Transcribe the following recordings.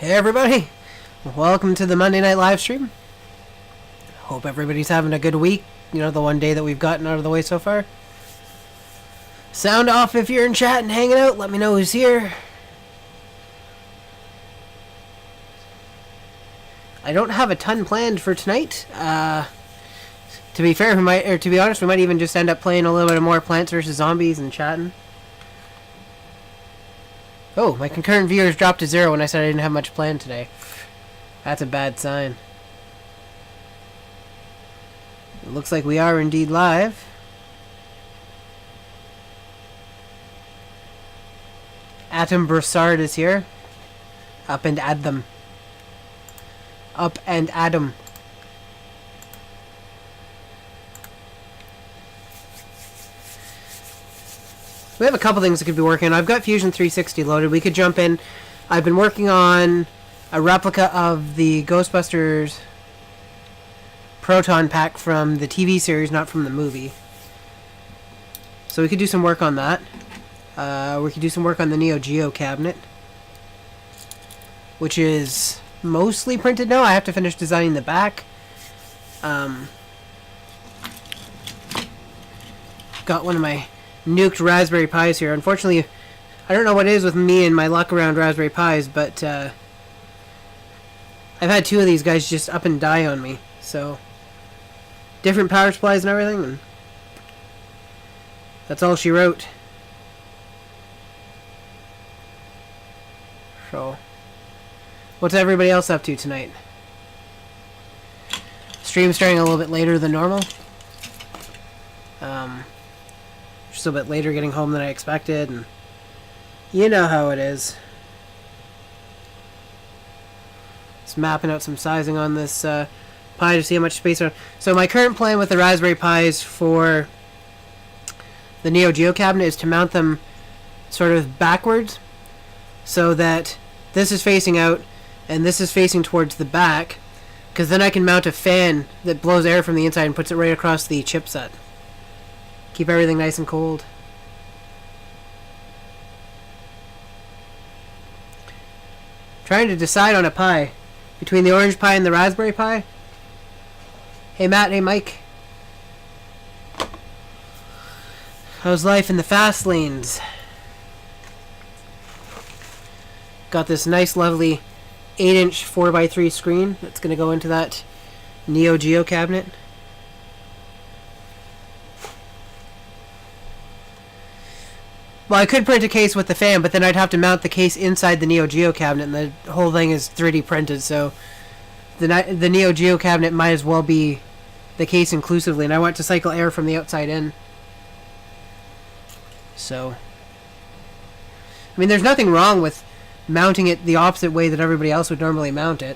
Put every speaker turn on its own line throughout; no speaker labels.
Hey everybody, welcome to the Monday night live stream. Hope everybody's having a good week. You know, the one day that we've gotten out of the way so far. Sound off if you're in chat and hanging out. Let me know who's here. I don't have a ton planned for tonight. To be fair, to be honest, we might even just end up playing a little bit more Plants vs. Zombies and chatting. Oh, my concurrent viewers dropped to 0 when I said I didn't have much planned today. That's a bad sign. It looks like we are indeed live. Atom Broussard is here. Up and add them. Up and add them. We have a couple things that could be working on. I've got Fusion 360 loaded. We could jump in. I've been working on a replica of the Ghostbusters Proton Pack from the TV series, not from the movie. So we could do some work on that. We could do some work on the Neo Geo cabinet, which is mostly printed now. I have to finish designing the back. Got one of my nuked Raspberry Pis here. Unfortunately, I don't know what it is with me and my luck around Raspberry Pis, but I've had two of these guys just up and die on me. So, different power supplies and everything, and that's all she wrote. So, what's everybody else up to tonight? Stream starting a little bit later than normal. Just a bit later getting home than I expected, and you know how it is. Just mapping out some sizing on this Pi to see how much space are. So my current plan with the Raspberry Pis for the Neo Geo cabinet is to mount them sort of backwards, so that this is facing out and this is facing towards the back, because then I can mount a fan that blows air from the inside and puts it right across the chipset. Keep everything nice and cold. Trying to decide on a Pi between the Orange Pi and the Raspberry Pi. Hey Matt, hey Mike. How's life in the fast lanes? Got this nice lovely 8-inch 4x3 screen that's going to go into that Neo Geo cabinet. Well, I could print a case with the fan, but then I'd have to mount the case inside the Neo Geo cabinet, and the whole thing is 3D printed, so the Neo Geo cabinet might as well be the case inclusively, and I want to cycle air from the outside in. So, I mean, there's nothing wrong with mounting it the opposite way that everybody else would normally mount it.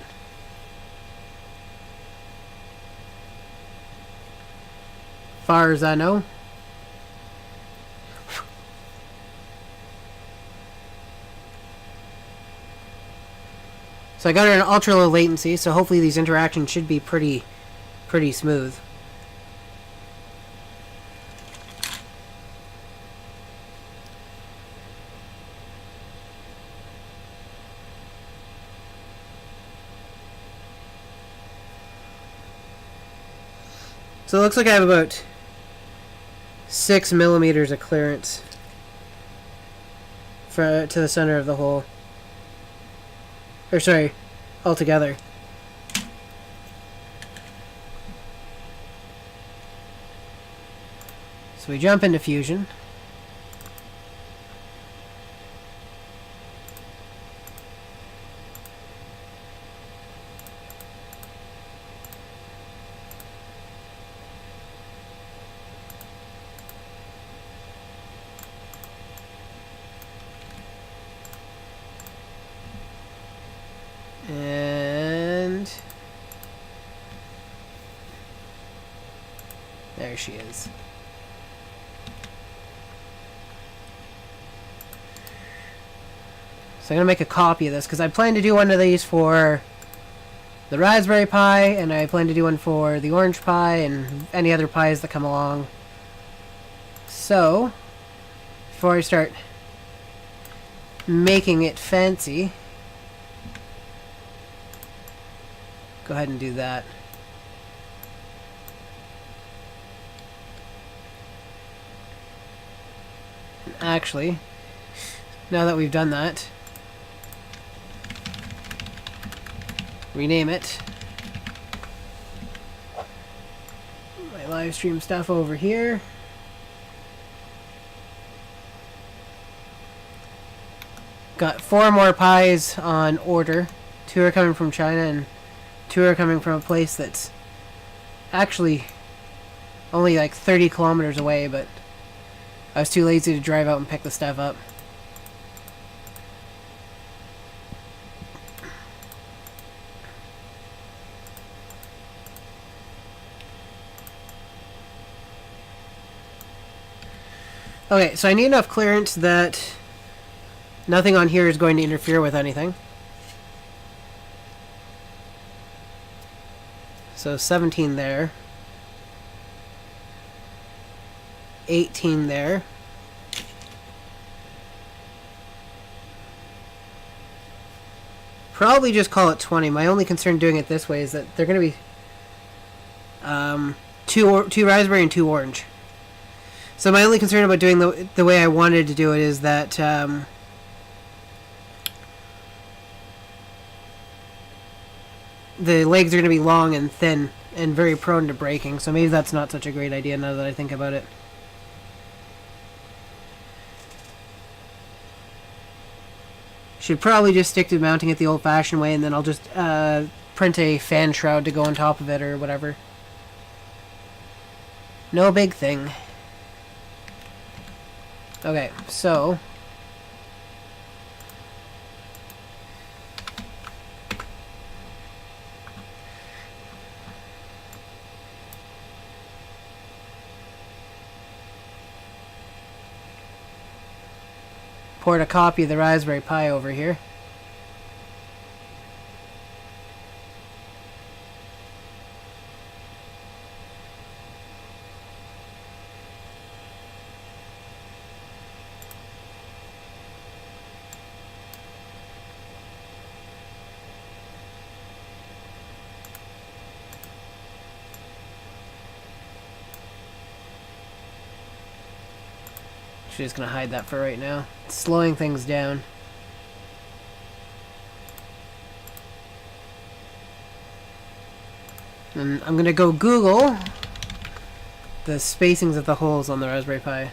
Far as I know. So I got it in ultra low latency, so hopefully these interactions should be pretty smooth. So it looks like I have about 6 millimeters of clearance to the center of the hole. Or sorry, altogether. So we jump into Fusion. And there she is. So I'm going to make a copy of this, because I plan to do one of these for the Raspberry Pi, and I plan to do one for the Orange Pi, and any other Pis that come along. So, before I start making it fancy, Go ahead and do that. Actually, now that we've done that, rename it. My live stream stuff over here. Got 4 more pies on order. 2 are coming from China and 2 are coming from a place that's actually only like 30 kilometers away, but I was too lazy to drive out and pick the stuff up. Okay, so I need enough clearance that nothing on here is going to interfere with anything. So 17 there. 18 there. Probably just call it 20. My only concern doing it this way is that they're going to be two raspberry and 2 orange. So my only concern about doing the way I wanted to do it is that the legs are going to be long and thin and very prone to breaking. So maybe that's not such a great idea now that I think about it. Should probably just stick to mounting it the old-fashioned way, and then I'll just print a fan shroud to go on top of it or whatever. No big thing. Okay, so poured a copy of the Raspberry Pi over here. Just gonna hide that for right now. It's slowing things down. And I'm gonna go Google the spacings of the holes on the Raspberry Pi.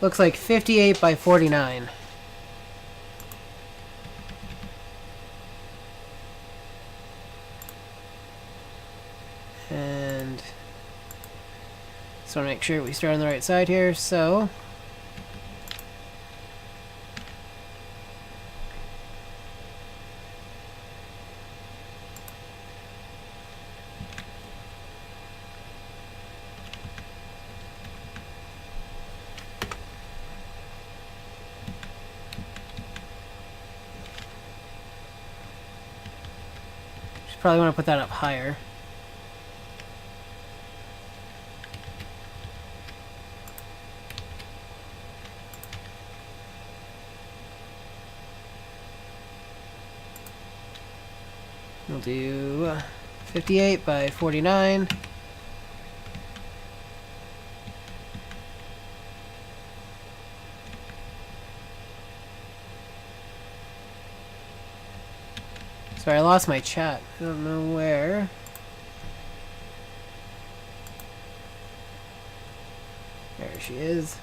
Looks like 58 by 49. And just want to make sure we start on the right side here, so probably want to put that up higher. We'll do 58 by 49. Sorry, I lost my chat. I don't know where. There she is.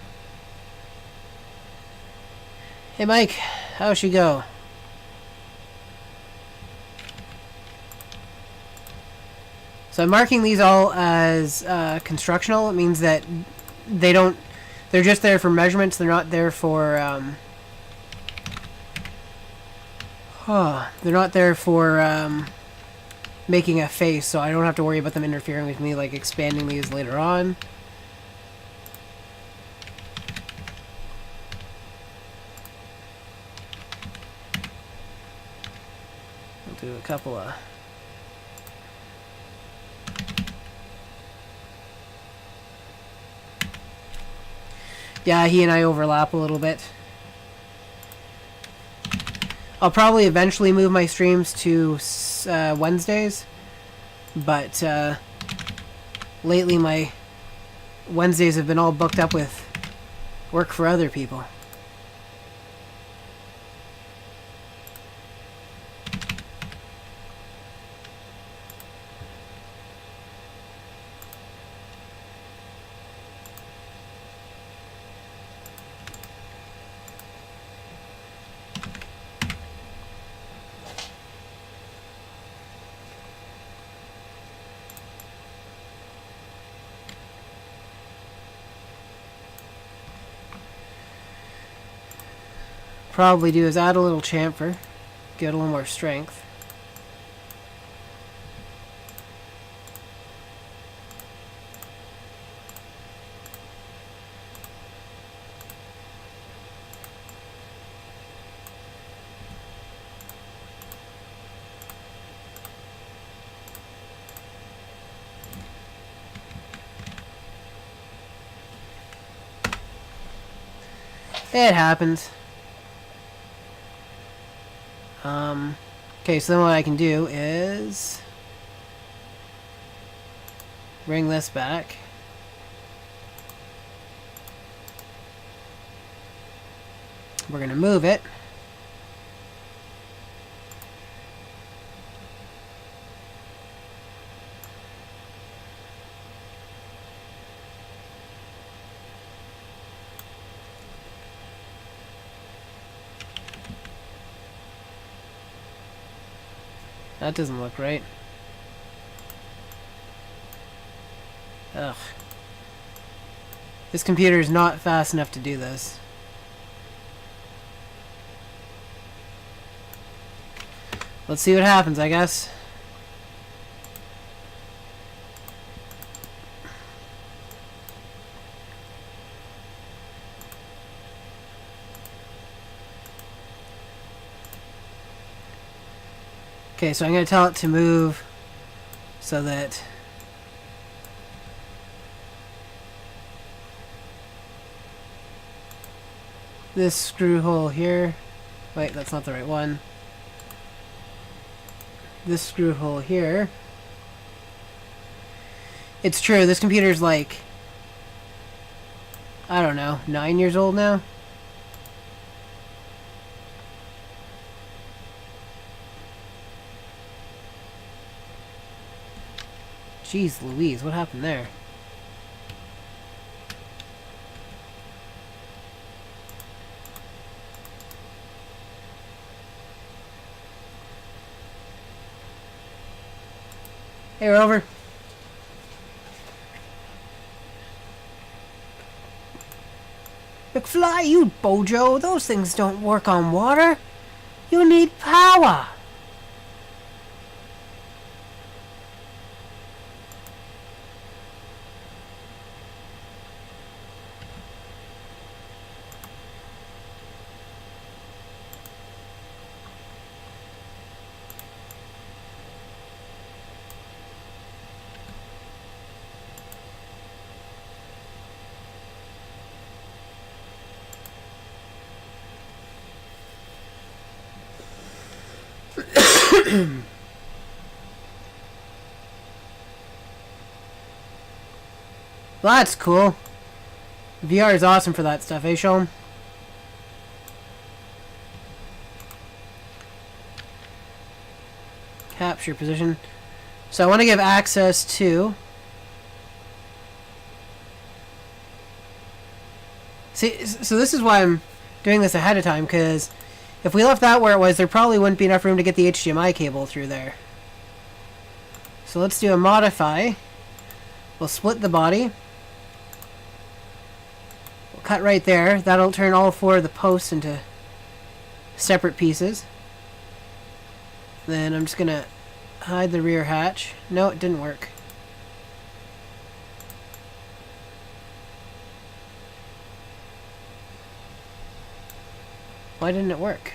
Hey Mike, how'd she go? So I'm marking these all as constructional. It means that they're just there for measurements. They're not there for they're not there for making a face, so I don't have to worry about them interfering with me, like expanding these later on. Do a couple of... Yeah, he and I overlap a little bit. I'll probably eventually move my streams to Wednesdays, but lately my Wednesdays have been all booked up with work for other people. Probably do is add a little chamfer, get a little more strength. It happens. Okay, so then what I can do is bring this back. We're going to move it. That doesn't look right. Ugh. This computer is not fast enough to do this. Let's see what happens, I guess. Okay, so I'm going to tell it to move so that this screw hole here, wait, that's not the right one. This screw hole here. It's true, this computer's like, I don't know, 9 years old now? Jeez Louise, what happened there? Hey, Rover. McFly, you bojo, those things don't work on water. You need power. Well, that's cool. VR is awesome for that stuff, eh, Sean? Capture position. So I want to give access to... See, so this is why I'm doing this ahead of time, because if we left that where it was, there probably wouldn't be enough room to get the HDMI cable through there. So let's do a modify. We'll split the body. We'll cut right there. That'll turn all four of the posts into separate pieces. Then I'm just going to hide the rear hatch. No, it didn't work. Why didn't it work?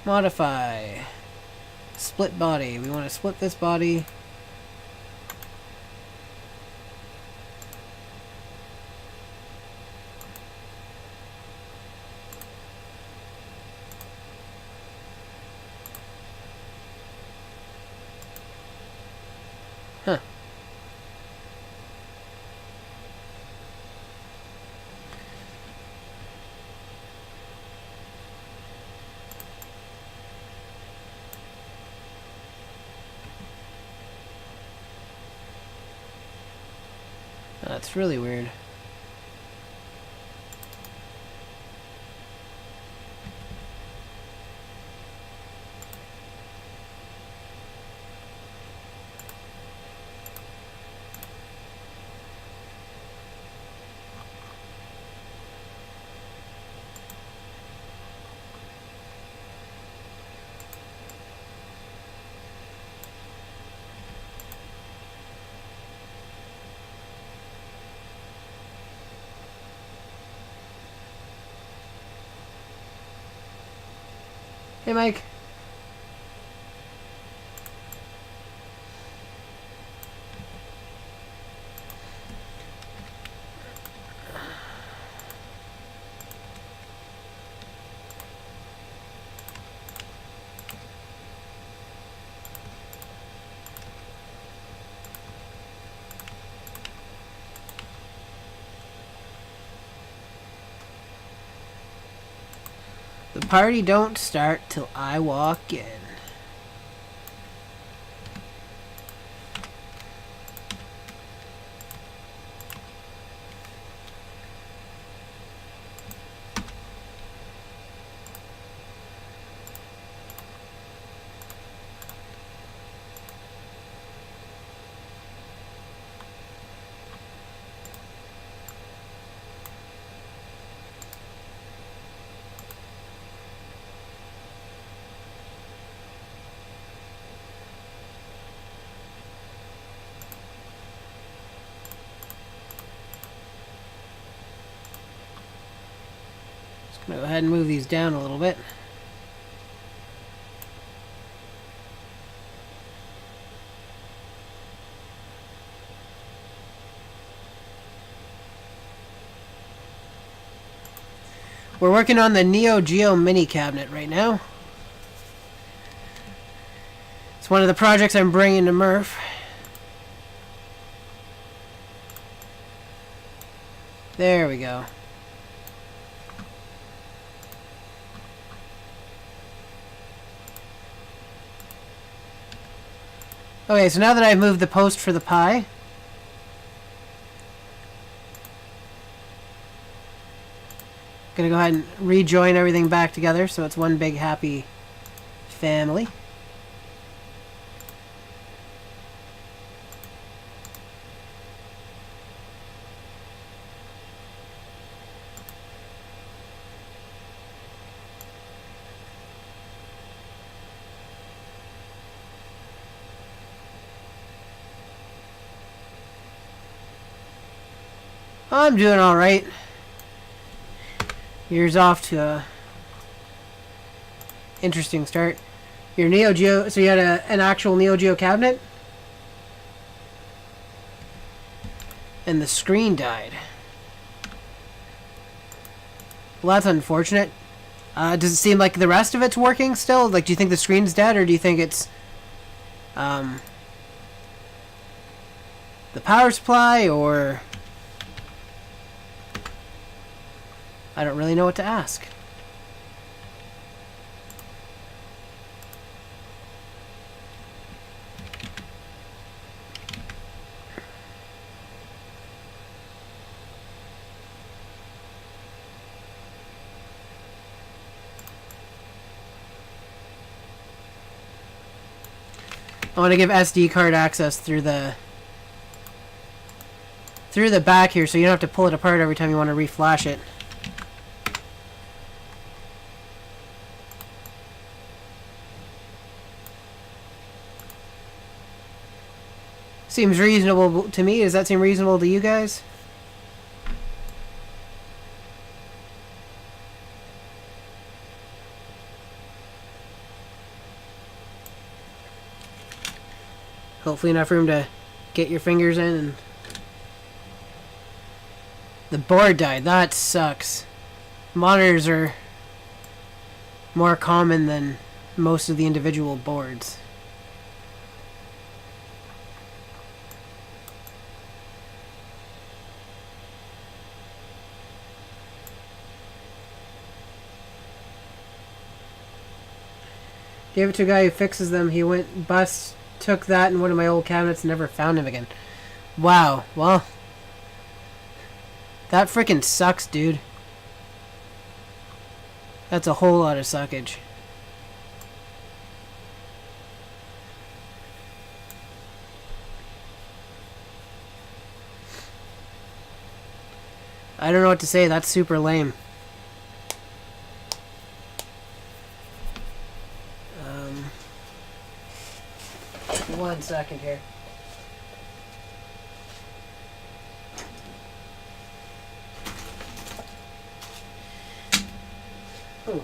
Modify. Split body. We want to split this body. Huh. That's really weird. Hey, Mike. The party don't start till I walk in. Go ahead and move these down a little bit. We're working on the Neo Geo mini cabinet right now. It's one of the projects I'm bringing to MRRF. There we go. Okay, so now that I've moved the post for the pie, gonna go ahead and rejoin everything back together so it's one big happy family. I'm doing alright. Year's off to a interesting start. Your Neo Geo, so you had an actual Neo Geo cabinet? And the screen died. Well, that's unfortunate. Does it seem like the rest of it's working still? Like, do you think the screen's dead, or do you think it's the power supply, or I don't really know what to ask. I want to give SD card access through the back here, so you don't have to pull it apart every time you want to reflash it. Seems reasonable to me. Does that seem reasonable to you guys? Hopefully enough room to get your fingers in. And the board died. That sucks. Monitors are more common than most of the individual boards. Gave it to a guy who fixes them. He went bust, took that in one of my old cabinets, and never found him again. Wow. Well, that freaking sucks, dude. That's a whole lot of suckage. I don't know what to say. That's super lame. 1 second here. Ooh.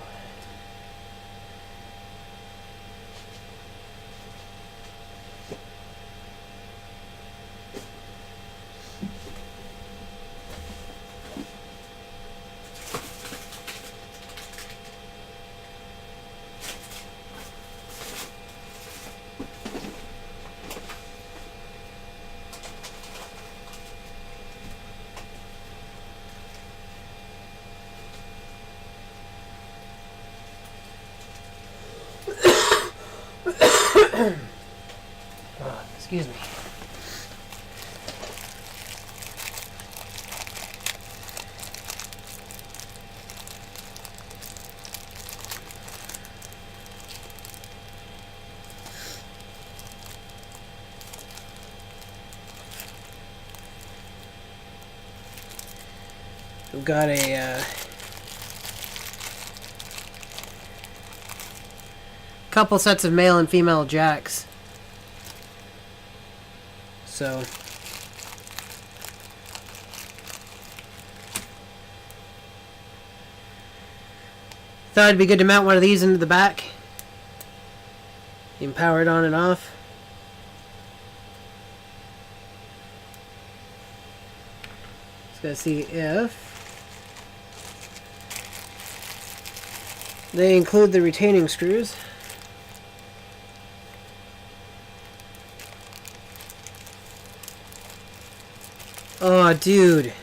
Excuse me. We've got a couple sets of male and female jacks. So thought it'd be good to mount one of these into the back. You can power it on and off. Just gotta see if they include the retaining screws. Oh, dude.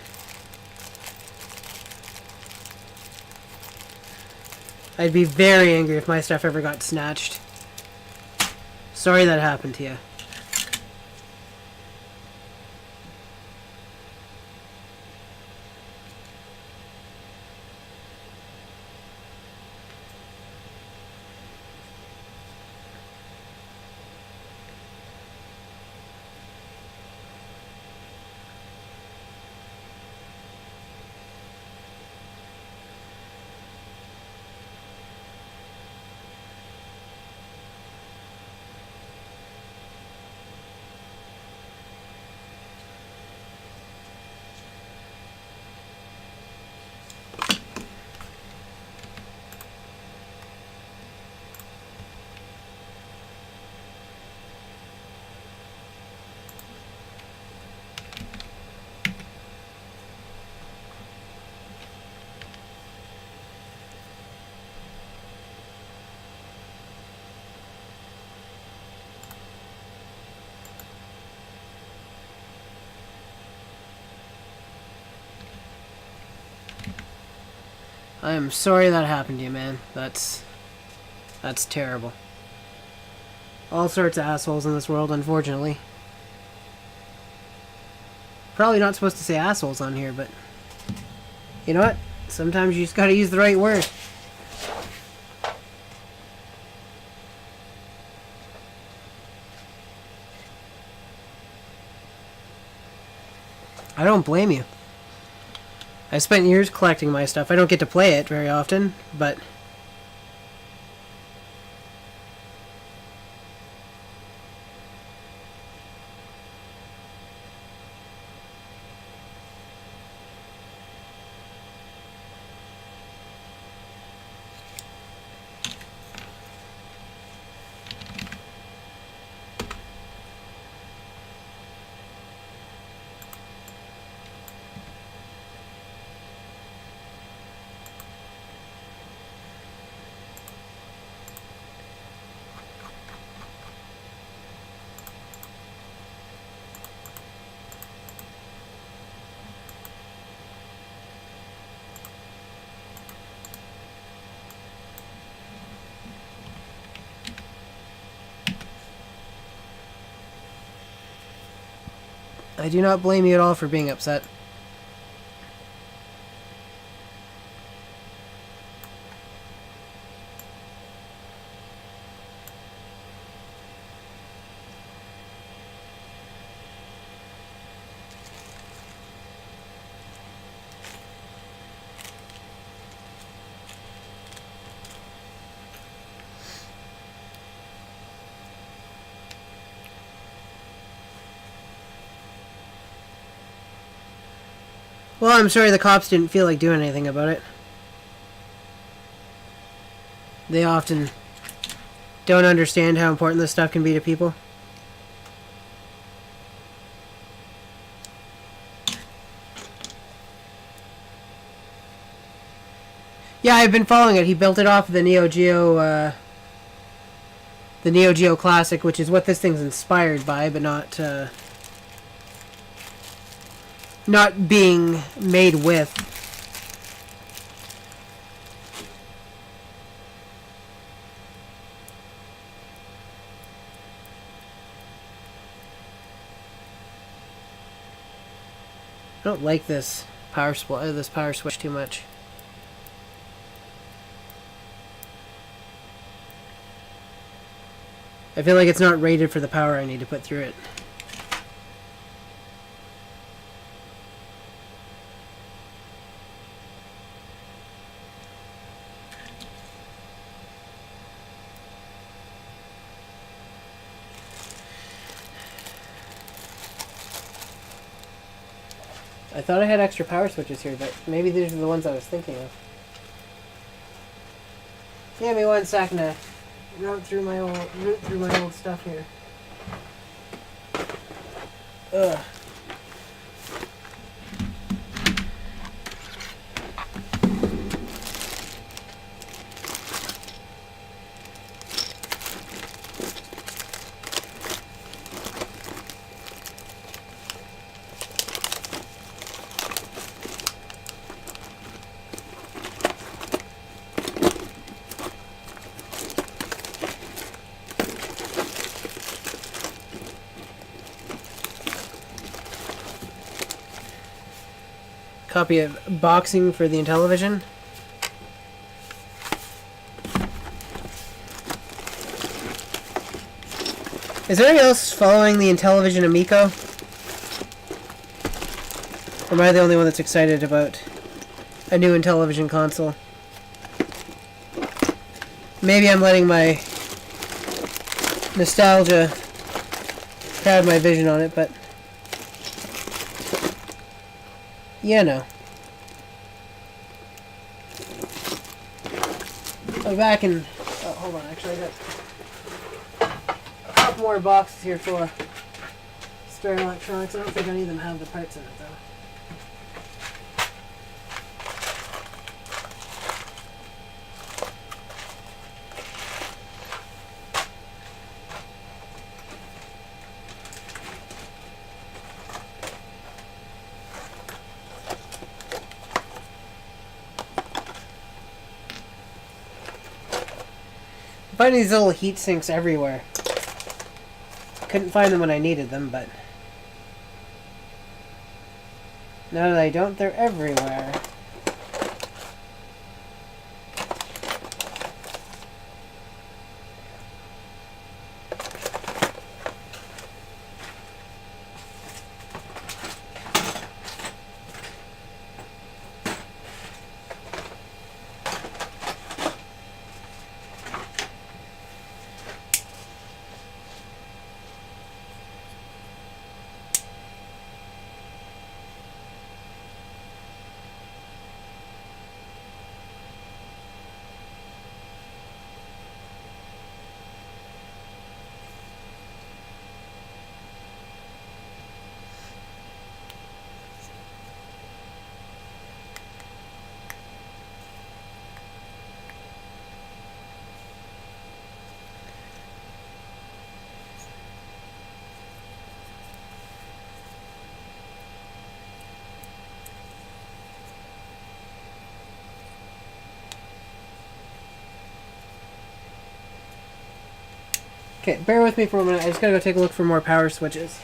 I'd be very angry if my stuff ever got snatched. Sorry that happened to you. I am sorry that happened to you, man. That's terrible. All sorts of assholes in this world, unfortunately. Probably not supposed to say assholes on here, but you know what? Sometimes you just gotta use the right word. I don't blame you. I spent years collecting my stuff. I don't get to play it very often, but I do not blame you at all for being upset. Well, I'm sorry the cops didn't feel like doing anything about it. They often don't understand how important this stuff can be to people. Yeah, I've been following it. He built it off of the Neo Geo Classic, which is what this thing's inspired by, but not being made with. I don't like this power switch too much. I feel like it's not rated for the power I need to put through it. I thought I had extra power switches here, but maybe these are the ones I was thinking of. Give me 1 second to root through my old stuff here. Ugh. Copy of boxing for the Intellivision. Is there anyone else following the Intellivision Amico? Or am I the only one that's excited about a new Intellivision console? Maybe I'm letting my nostalgia cloud my vision on it, but yeah, no. Oh, back in... Oh, hold on. Actually, I got a couple more boxes here for spare electronics. I don't think any of them have the parts in it, though. I'm finding these little heat sinks everywhere. Couldn't find them when I needed them, but now that I don't, they're everywhere. Okay, bear with me for a minute. I just gotta go take a look for more power switches.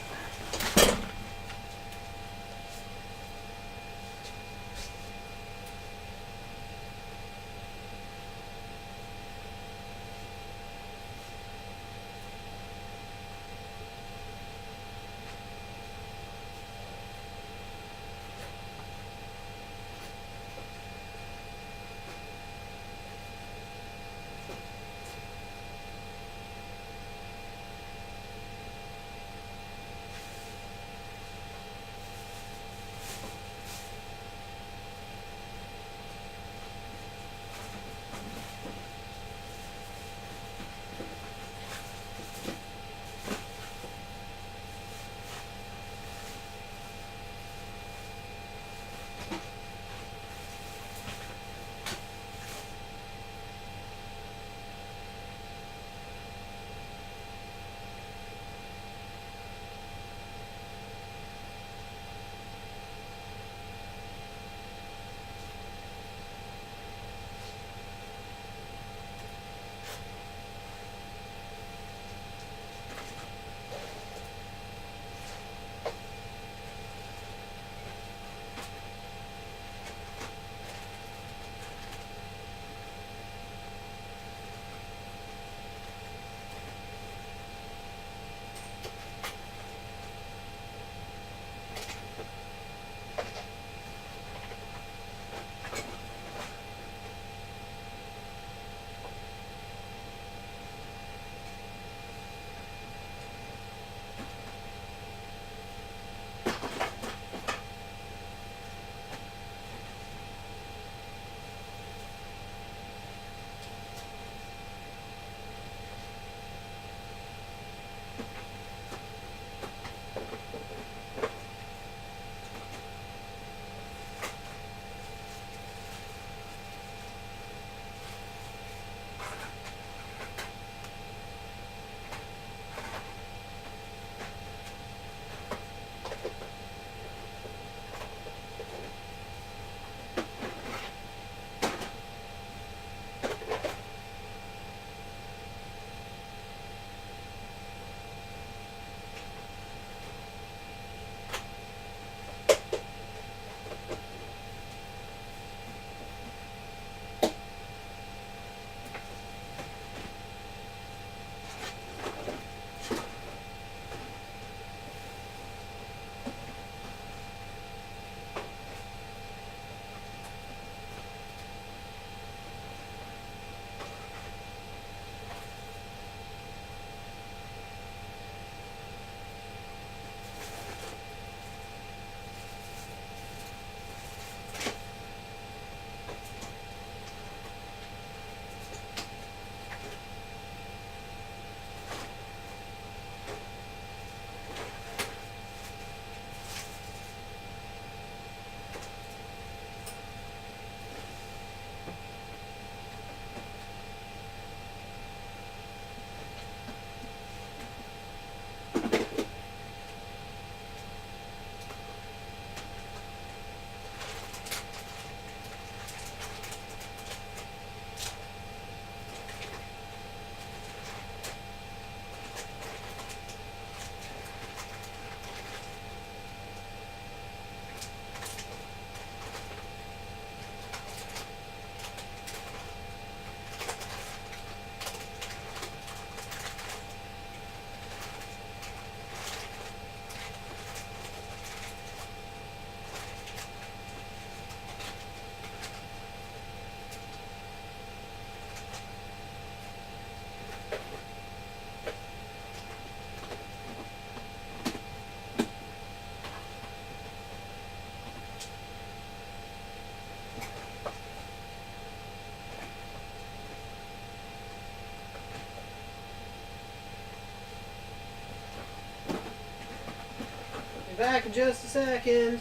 back in just a second.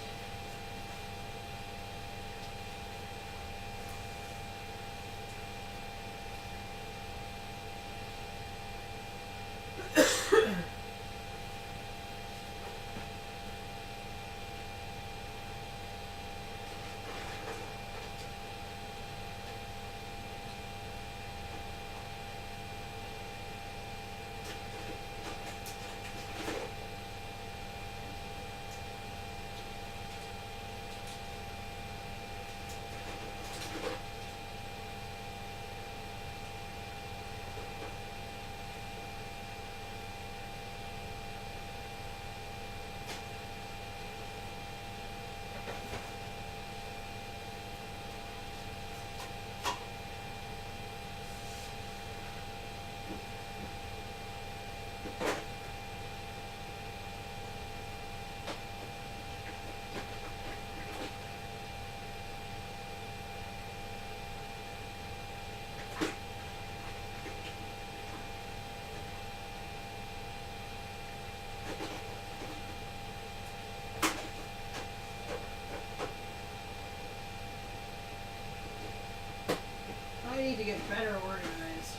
I need to get better organized.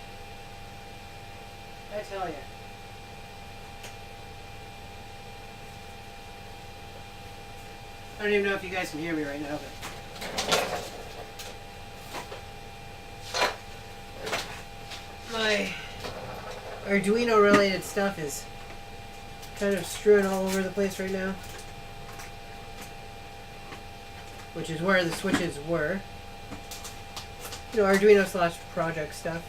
I tell you. I don't even know if you guys can hear me right now, but my Arduino related stuff is kind of strewn all over the place right now, which is where the switches were. You know, Arduino / project stuff.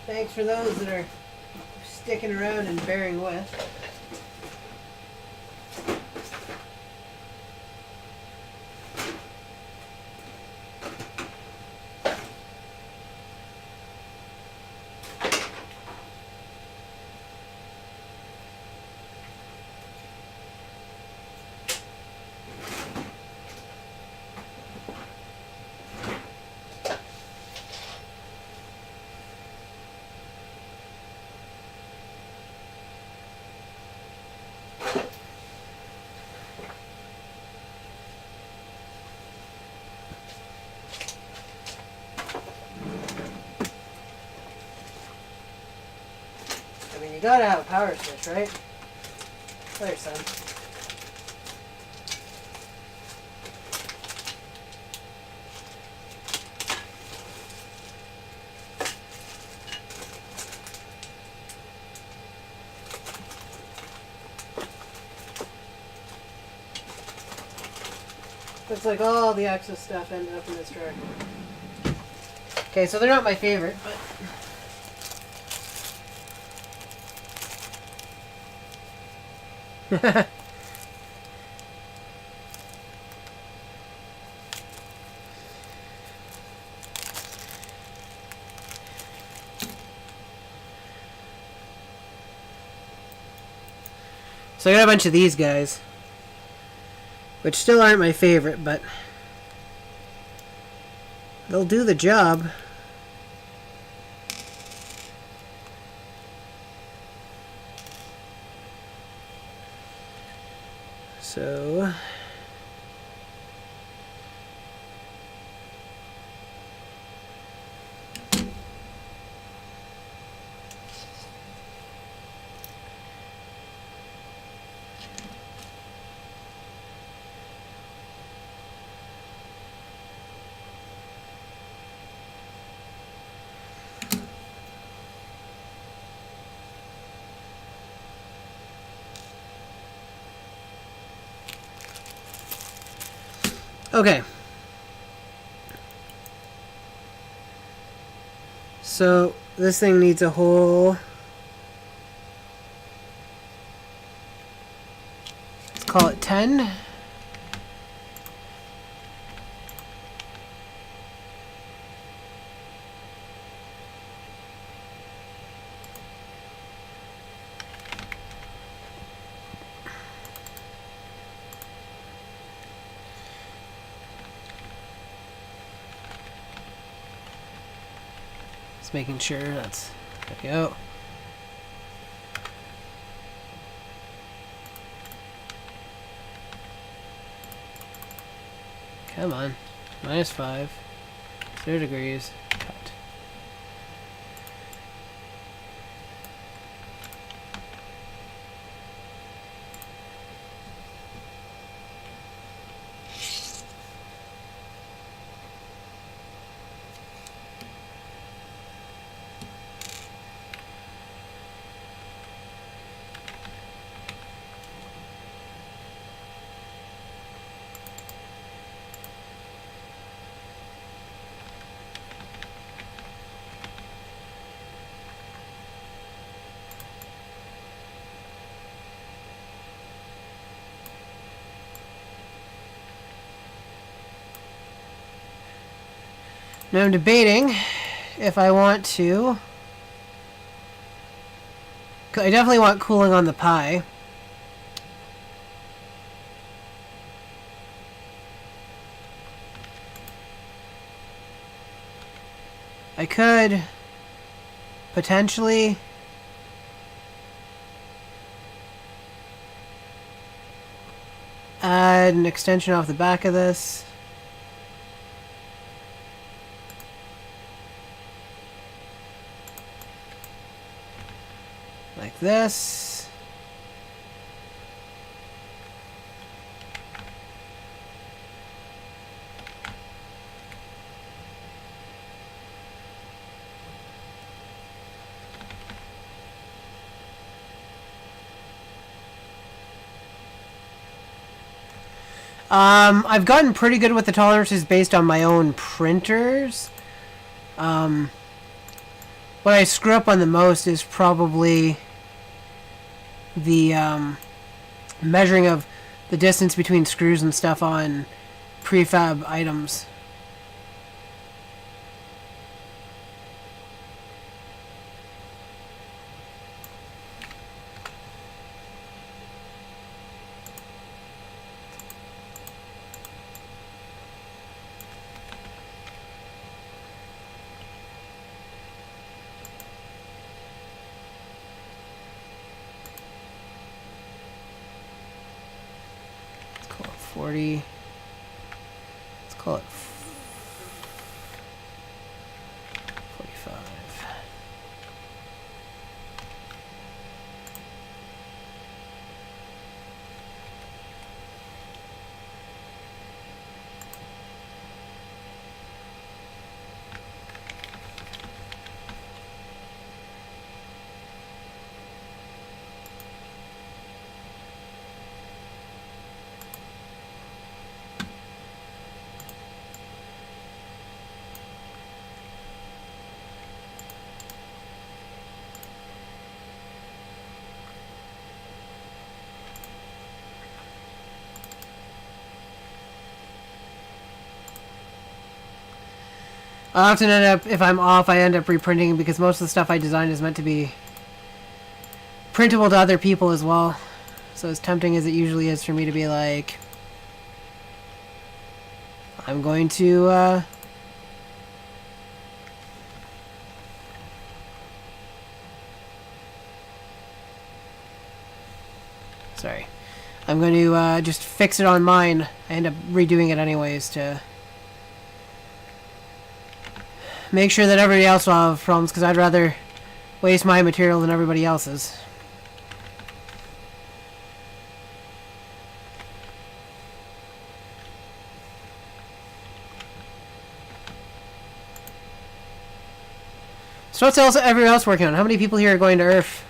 Thanks for those that are sticking around and bearing with. You gotta have a power switch, right? There, son. Looks like all the Access stuff ended up in this drawer. Okay, so they're not my favorite, but... So I got a bunch of these guys, which still aren't my favorite, but they'll do the job. So okay. So this thing needs a whole... Let's call it 10. Making sure that's... There we go. Come on. -5. 0 degrees. Cut. Now I'm debating if I want to... I definitely want cooling on the pie. I could potentially add an extension off the back of this. Like this. I've gotten pretty good with the tolerances based on my own printers. What I screw up on the most is probably the measuring of the distance between screws and stuff on prefab items. Let's call it 40. Let's call it 45. I often end up, if I'm off, I end up reprinting because most of the stuff I design is meant to be printable to other people as well. So as tempting as it usually is for me to be like, I'm going to, sorry. I'm going to just fix it on mine. I end up redoing it anyways to make sure that everybody else will have problems, because I'd rather waste my material than everybody else's. So what's else everyone else working on? How many people here are going to MRRF?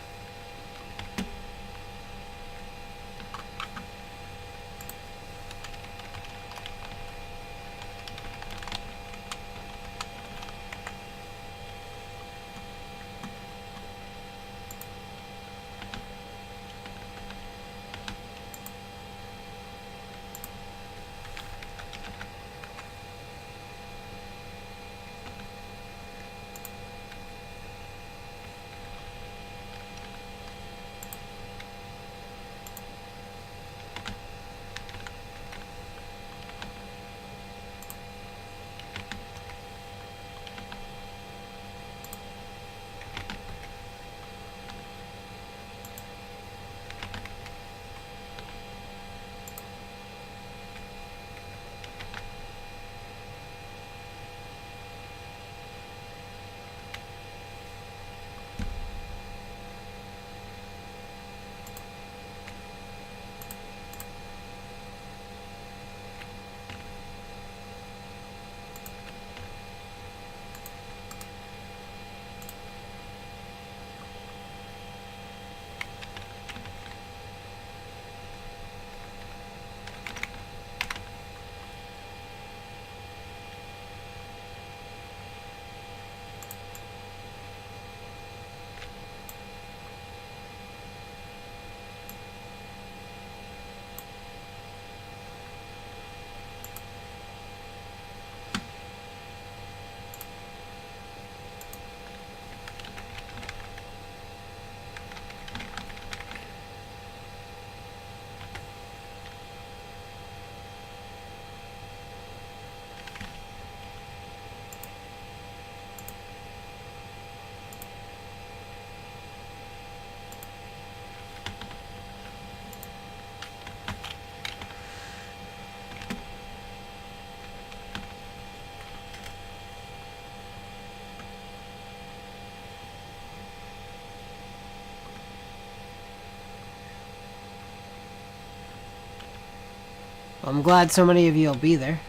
Well, I'm glad so many of you will be there.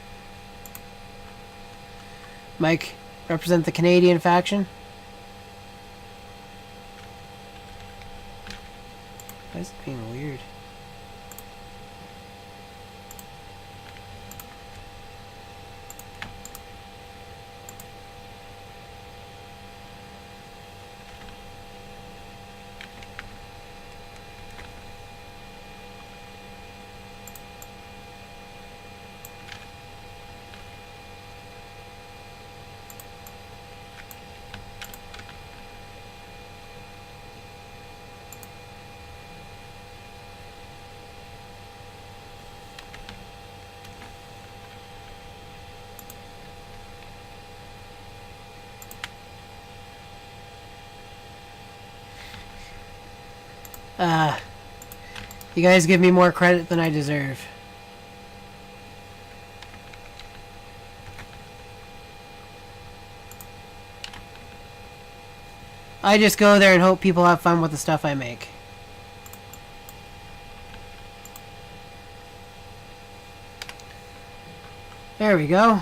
Mike, represent the Canadian faction. Why is it being weird? You guys give me more credit than I deserve. I just go there and hope people have fun with the stuff I make. There we go.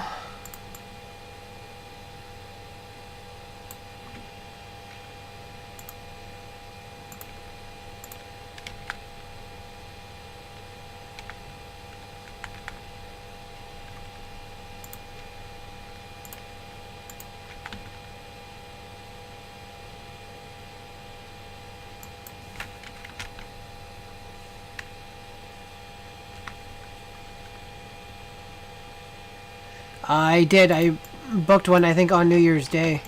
I did. I booked one, I think, on New Year's Day.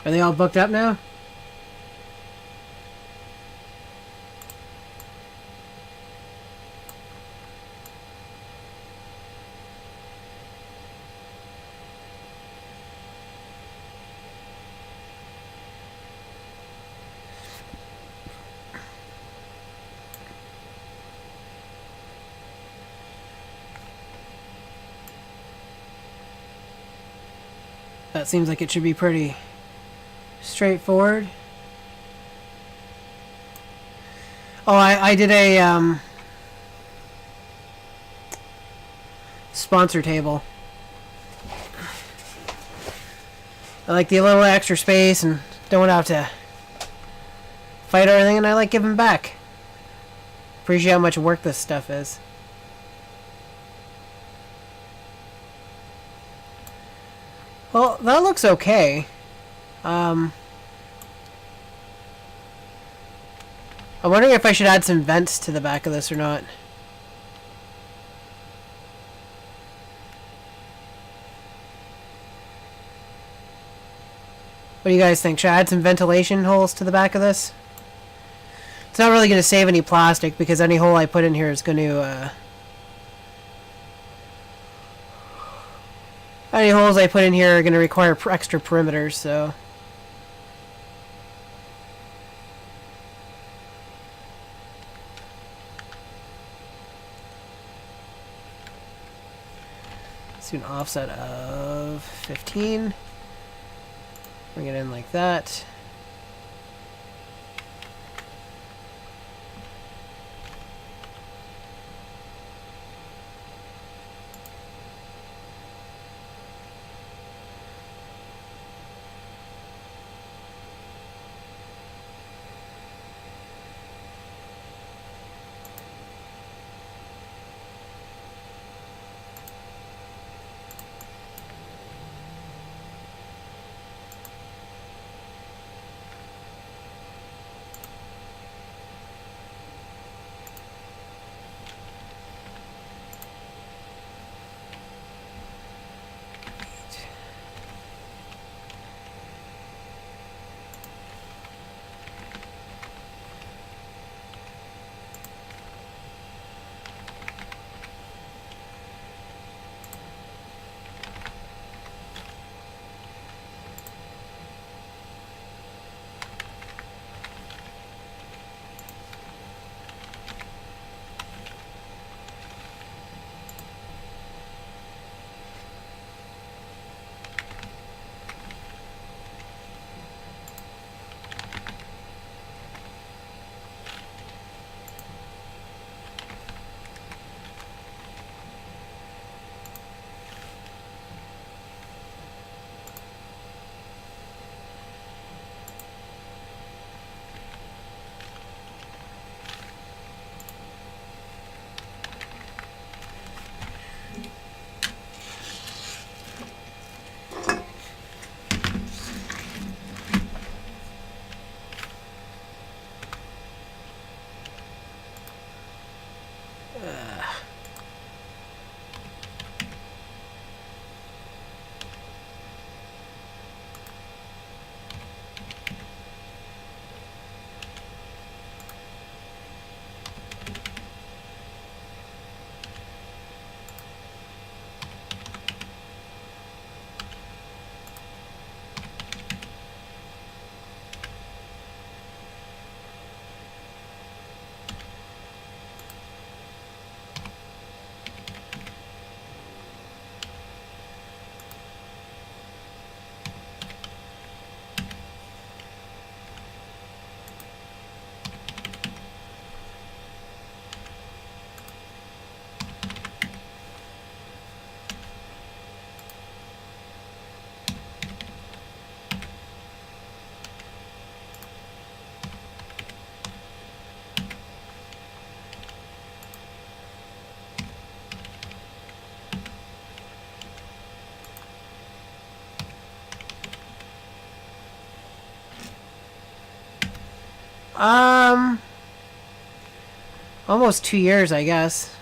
Are they all booked up now? That seems like it should be pretty straightforward. Oh, I did a sponsor table. I like the little extra space and don't have to fight or anything, and I like giving back. Appreciate how much work this stuff is. Well, that looks okay. I'm wondering if I should add some vents to the back of this or not. What do you guys think? Should I add some ventilation holes to the back of this? It's not really going to save any plastic because any hole I put in here is going to... any holes I put in here are going to require extra perimeters, so... Let's do an offset of 15. Bring it in like that. Um, almost 2 years, I guess.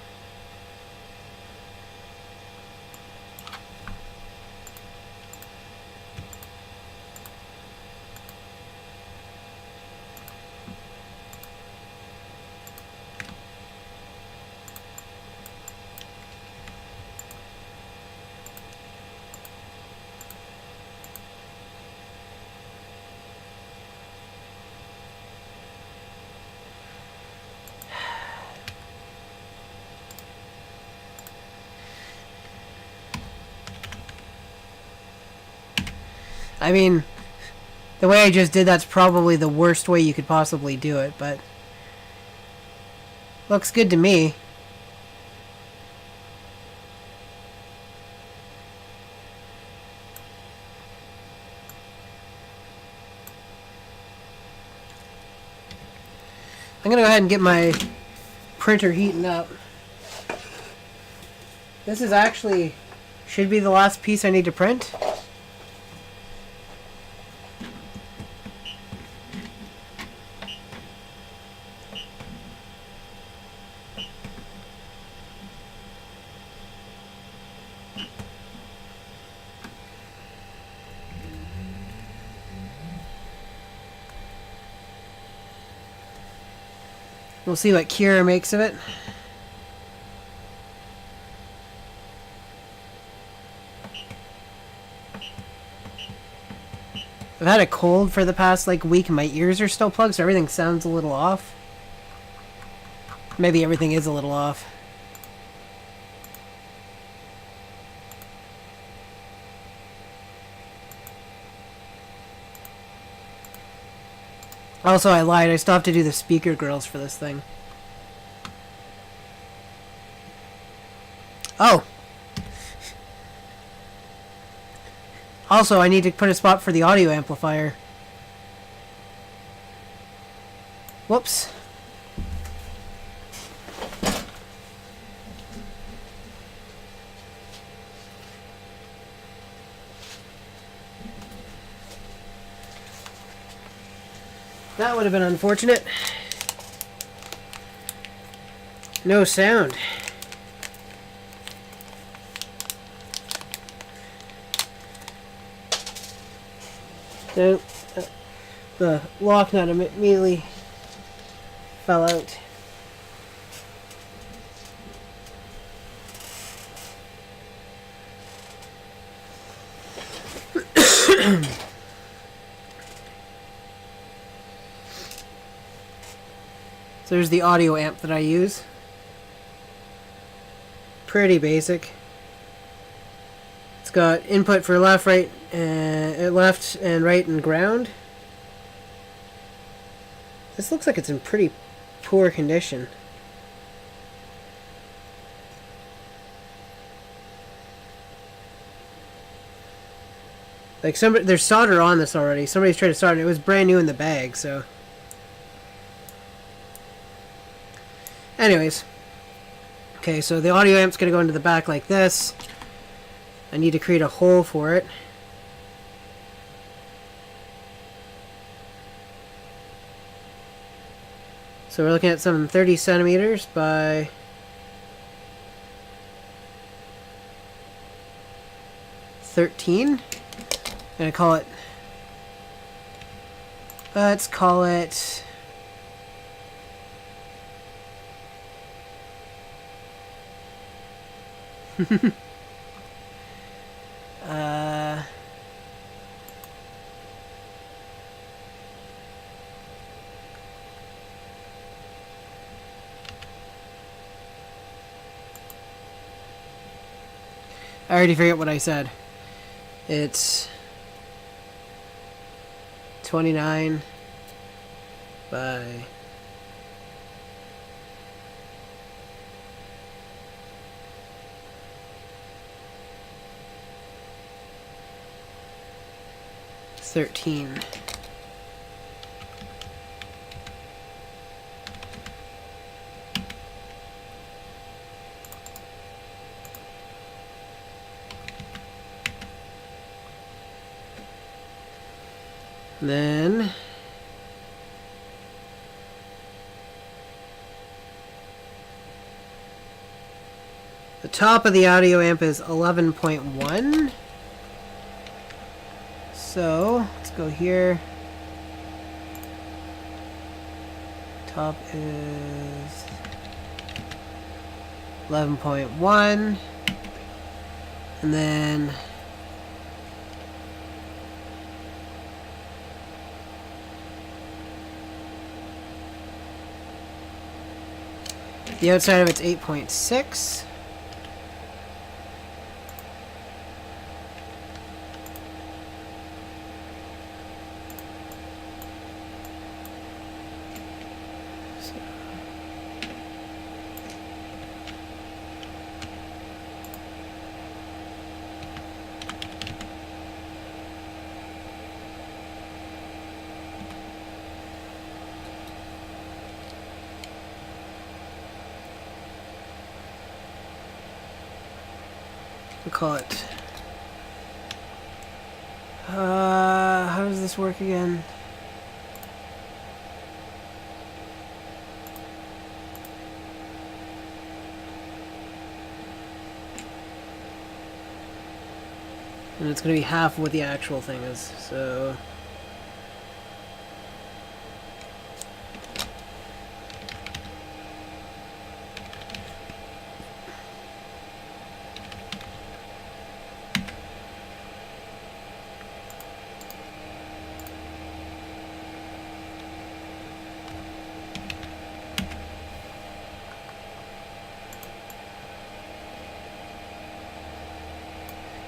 I mean, the way I just did that's probably the worst way you could possibly do it, but looks good to me. I'm gonna go ahead and get my printer heating up. This is actually should be the last piece I need to print. We'll see what Kira makes of it. I've had a cold for the past week and my ears are still plugged, so everything sounds a little off. Maybe everything is a little off. Also, I lied. I still have to do the speaker grills for this thing. Oh! Also, I need to put a spot for the audio amplifier. Whoops. That would have been unfortunate. No sound. No, the lock nut immediately fell out. So there's the audio amp that I use. Pretty basic. It's got input for left, right, left and right and ground. This looks like it's in pretty poor condition. There's solder on this already. Somebody's tried to solder it. It was brand new in the bag, so. Anyways. Okay, so the audio amp's going to go into the back like this. I need to create a hole for it. So we're looking at some 30 centimeters by 13. I'm going to call it, let's call it I already forget what I said. It's 29 by 13. Then top of the audio amp is 11.1. So let's go here. Top is 11.1, and then the outside of it's 8.6. We'll call it. How does this work again? And it's going to be half of what the actual thing is, so...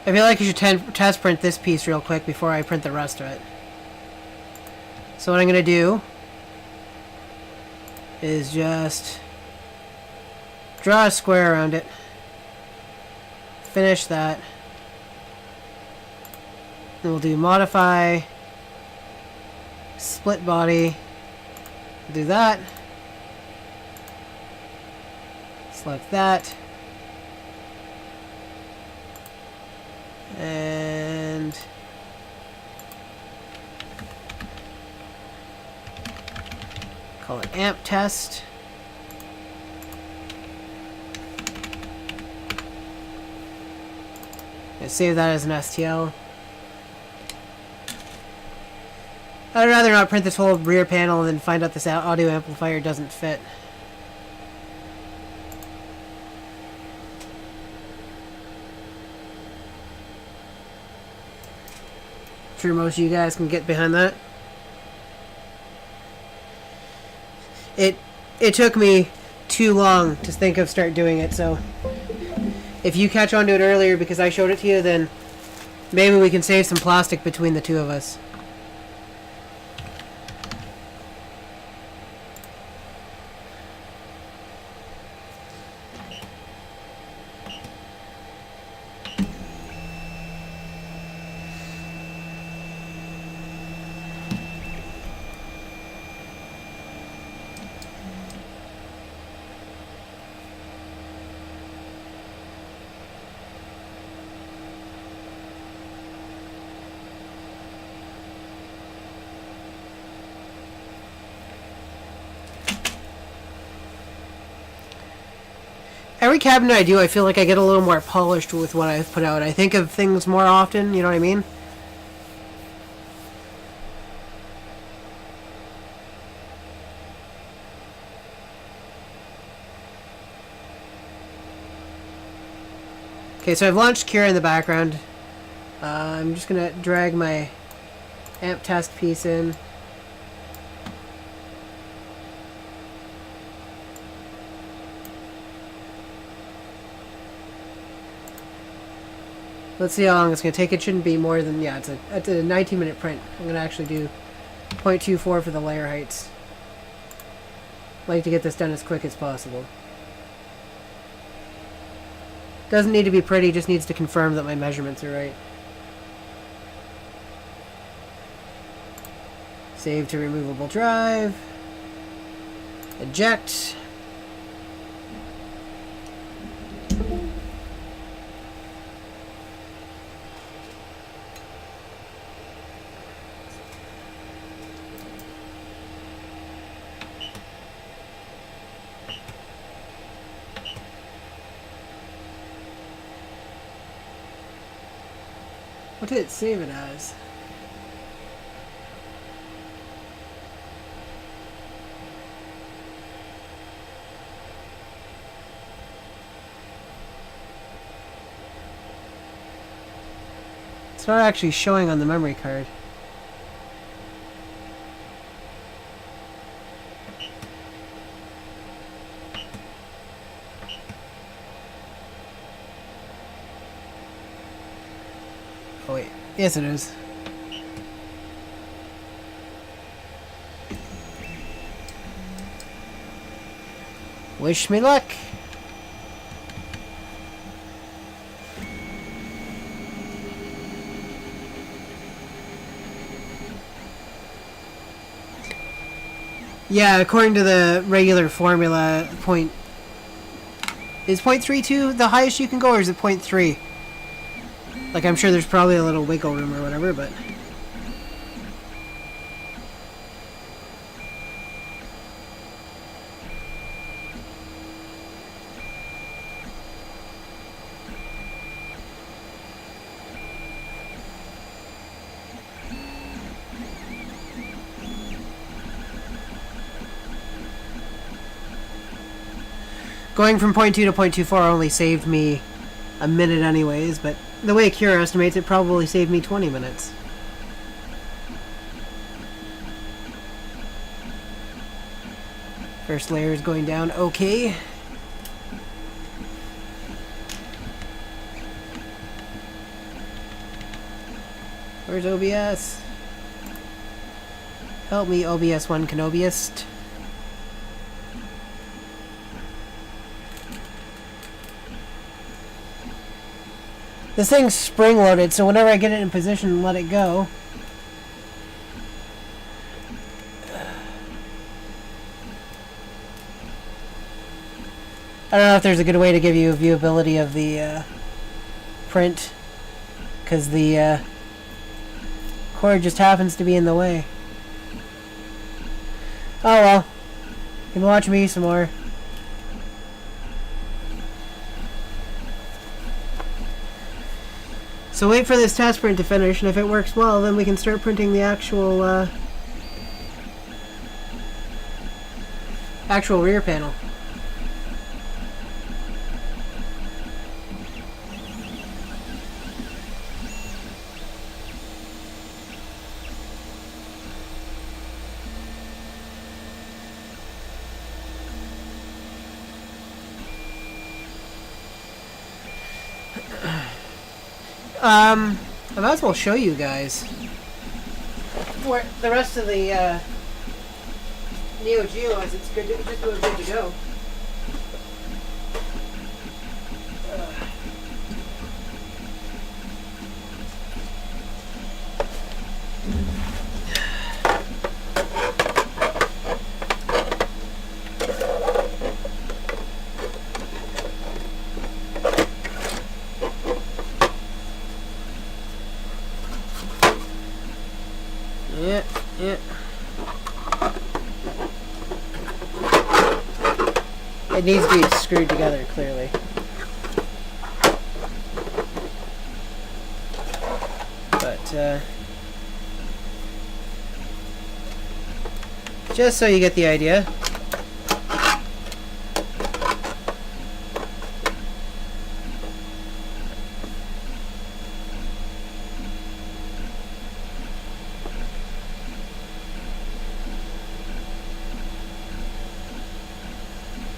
I feel like you should test print this piece real quick before I print the rest of it. So what I'm going to do is just draw a square around it. Finish that. Then we'll do modify, split body, do that. Select that. And call it amp test. And save that as an STL. I'd rather not print this whole rear panel and then find out this audio amplifier doesn't fit. I'm sure most of you guys can get behind that. It took me too long to think of start doing it, so if you catch on to it earlier because I showed it to you, then maybe we can save some plastic between the two of us. Every cabinet I do, I feel like I get a little more polished with what I've put out. I think of things more often, you know what I mean? Okay, so I've launched Cura in the background. I'm just going to drag my amp test piece in. Let's see how long it's going to take. It shouldn't be more than, yeah, it's a 19-minute print. I'm going to actually do 0.24 for the layer heights. I'd like to get this done as quick as possible. Doesn't need to be pretty, just needs to confirm that my measurements are right. Save to removable drive. Eject. What did it save it as? It's not actually showing on the memory card. Oh wait, yes it is. Wish me luck. Yeah, according to the regular formula, is 0.32 the highest you can go, or is it 0.3? Like, I'm sure there's probably a little wiggle room or whatever, but... Going from 0.2 to 0.24 only saved me a minute anyways, but the way Cure estimates it probably saved me 20 minutes. First layer is going down okay. Where's OBS? Help me, OBS 1 Kenobiist. This thing's spring-loaded, so whenever I get it in position and let it go... I don't know if there's a good way to give you viewability of the print, because the cord just happens to be in the way. Oh well. You can watch me some more. So wait for this test print to finish, and if it works well, then we can start printing the actual rear panel. I might as well show you guys where the rest of the Neo Geo is. It's good, just good to go. Yeah. It needs to be screwed together, clearly. But, just so you get the idea.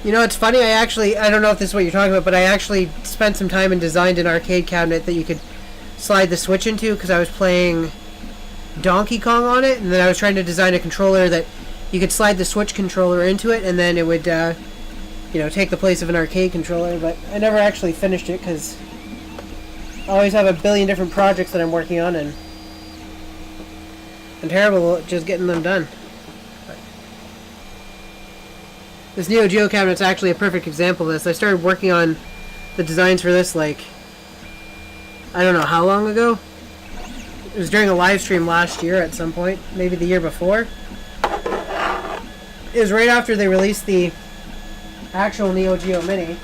You know, it's funny, I don't know if this is what you're talking about, but I actually spent some time and designed an arcade cabinet that you could slide the Switch into, because I was playing Donkey Kong on it, and then I was trying to design a controller that you could slide the Switch controller into it, and then it would, you know, take the place of an arcade controller, but I never actually finished it, because I always have a billion different projects that I'm working on, and I'm terrible at just getting them done. This Neo Geo cabinet's actually a perfect example of this. I started working on the designs for this, like, I don't know how long ago. It was during a live stream last year at some point, maybe the year before. It was right after they released the actual Neo Geo Mini.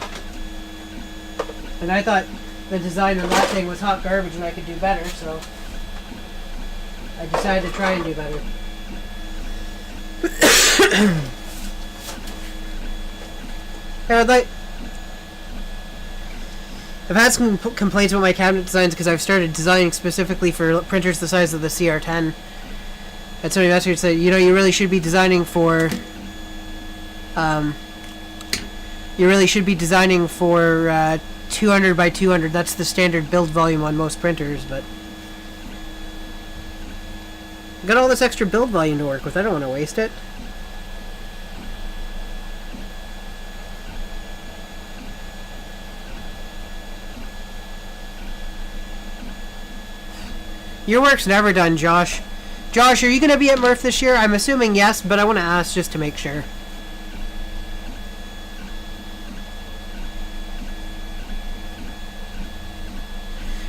And I thought the design on that thing was hot garbage and I could do better, so I decided to try and do better. I've had some complaints about my cabinet designs because I've started designing specifically for printers the size of the CR10. And somebody messaged said, you know, you really should be designing for 200 by 200. That's the standard build volume on most printers, but I got all this extra build volume to work with. I don't want to waste it. Your work's never done, Josh. Josh, are you going to be at MRRF this year? I'm assuming yes, but I want to ask just to make sure.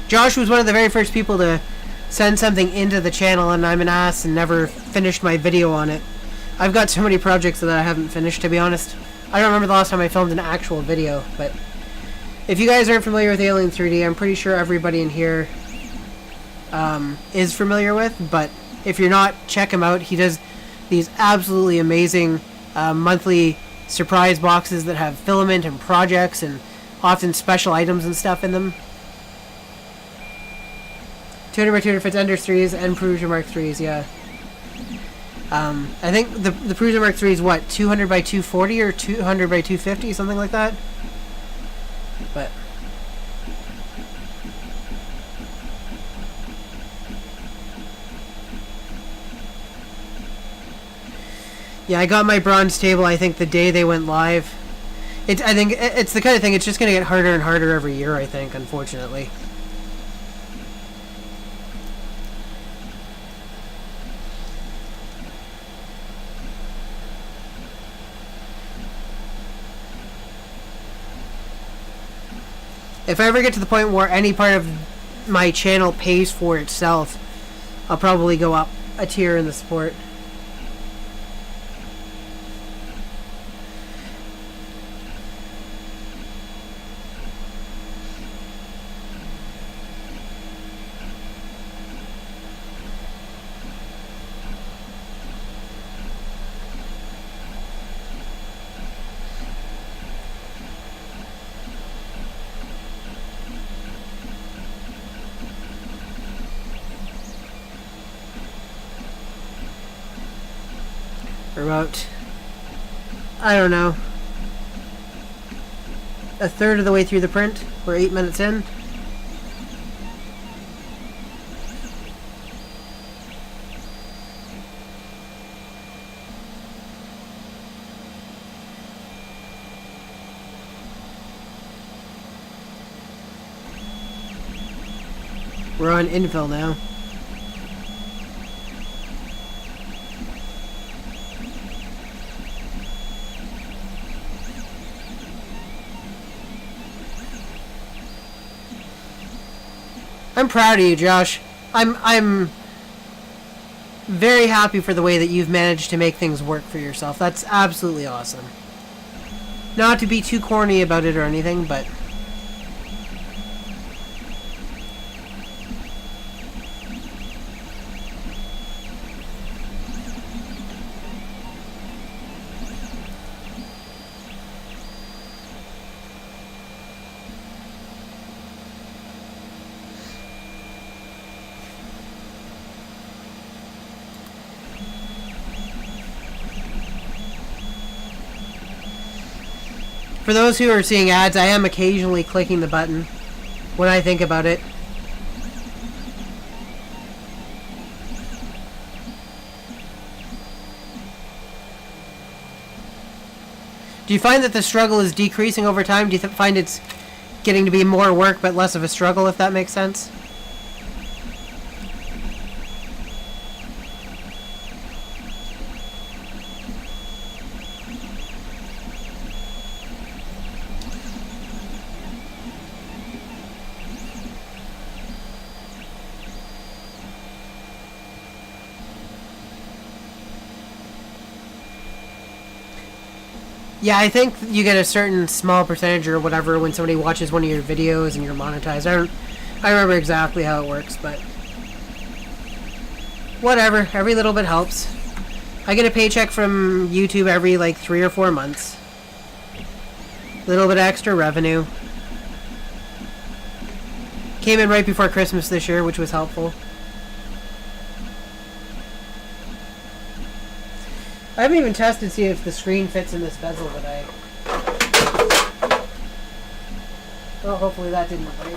Josh was one of the very first people to send something into the channel, and I'm an ass and never finished my video on it. I've got so many projects that I haven't finished, to be honest. I don't remember the last time I filmed an actual video, but if you guys aren't familiar with Alien 3D, I'm pretty sure everybody in here is familiar with, but if you're not, check him out. He does these absolutely amazing monthly surprise boxes that have filament and projects and often special items and stuff in them. 200 by 200 fits Ender 3s and Prusa Mark 3s, yeah. I think the Prusa Mark 3 is what, 200 by 240 or 200 by 250, something like that? But yeah, I got my bronze table, I think, the day they went live. I think it's the kind of thing, it's just going to get harder and harder every year, I think, unfortunately. If I ever get to the point where any part of my channel pays for itself, I'll probably go up a tier in the support. We're about, I don't know, a third of the way through the print. We're 8 minutes in. We're on infill now. I'm proud of you, Josh. I'm very happy for the way that you've managed to make things work for yourself. That's absolutely awesome. Not to be too corny about it or anything, but for those who are seeing ads, I am occasionally clicking the button when I think about it. Do you find that the struggle is decreasing over time? Do you find it's getting to be more work but less of a struggle, if that makes sense? Yeah, I think you get a certain small percentage or whatever when somebody watches one of your videos and you're monetized. I remember exactly how it works, but whatever. Every little bit helps. I get a paycheck from YouTube every like 3 or 4 months. Little bit of extra revenue. Came in right before Christmas this year, which was helpful. I haven't even tested to see if the screen fits in this bezel that I... Well, hopefully that didn't break.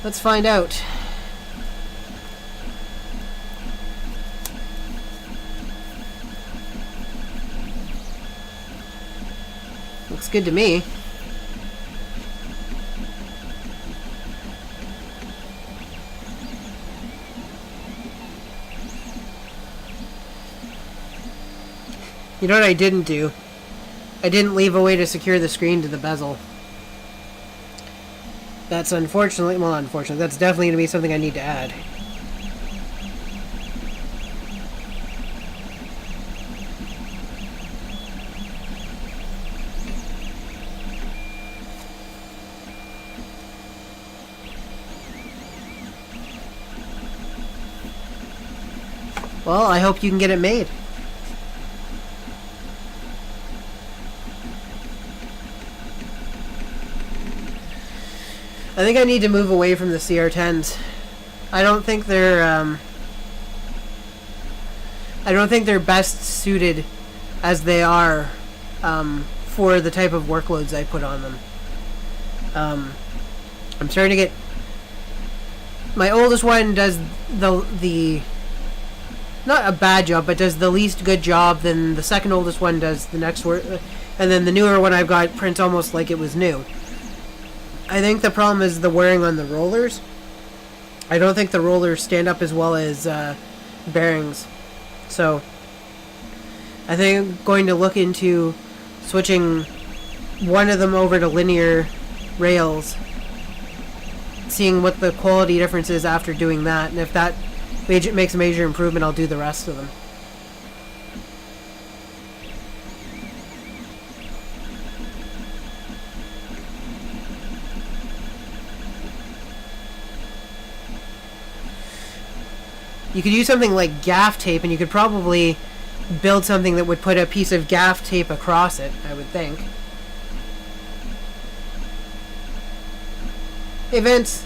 Let's find out. Looks good to me. You know what I didn't do? I didn't leave a way to secure the screen to the bezel. That's unfortunately, well, unfortunately, that's definitely going to be something I need to add. Well, I hope you can get it made. I think I need to move away from the CR10s. I don't think they're best suited as they are for the type of workloads I put on them. I'm starting to get... My oldest one does the not a bad job, but does the least good job. Then the second oldest one does the next work, and then the newer one I've got prints almost like it was new. I think the problem is the wearing on the rollers. I don't think the rollers stand up as well as bearings. So I think I'm going to look into switching one of them over to linear rails, seeing what the quality difference is after doing that, and if that makes a major improvement, I'll do the rest of them. You could use something like gaff tape, and you could probably build something that would put a piece of gaff tape across it, I would think. Hey, Vince.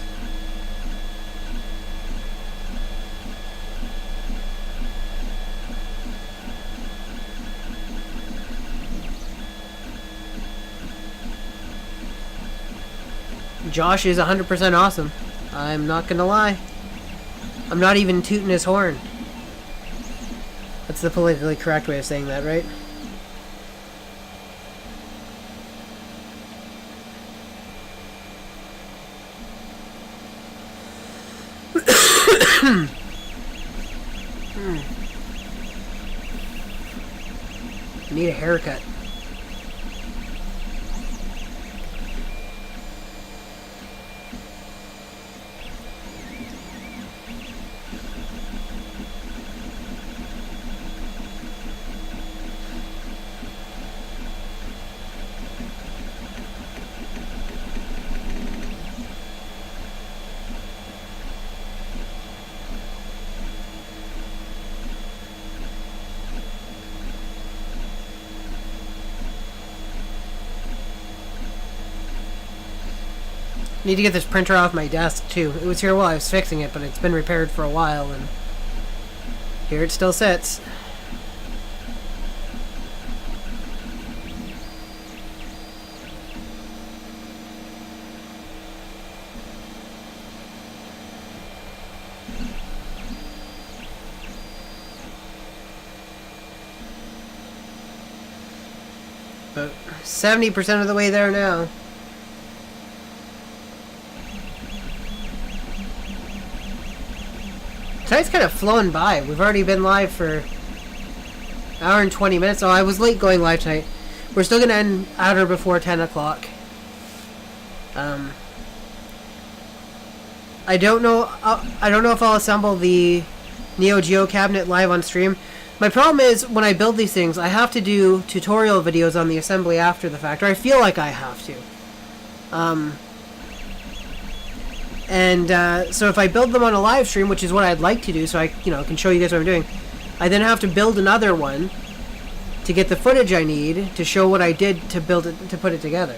Josh is 100% awesome. I'm not gonna lie. I'm not even tooting his horn. That's the politically correct way of saying that, right? Need a haircut. Need to get this printer off my desk too. It was here while I was fixing it, but it's been repaired for a while, and here it still sits. But 70% of the way there now. Tonight's kind of flown by. We've already been live for an hour and 20 minutes. Oh, I was late going live tonight. We're still going to end at or before 10 o'clock. I don't know if I'll assemble the Neo Geo cabinet live on stream. My problem is, when I build these things, I have to do tutorial videos on the assembly after the fact, or I feel like I have to. So if I build them on a live stream, which is what I'd like to do, so I can show you guys what I'm doing, I then have to build another one to get the footage I need to show what I did to build it, to put it together.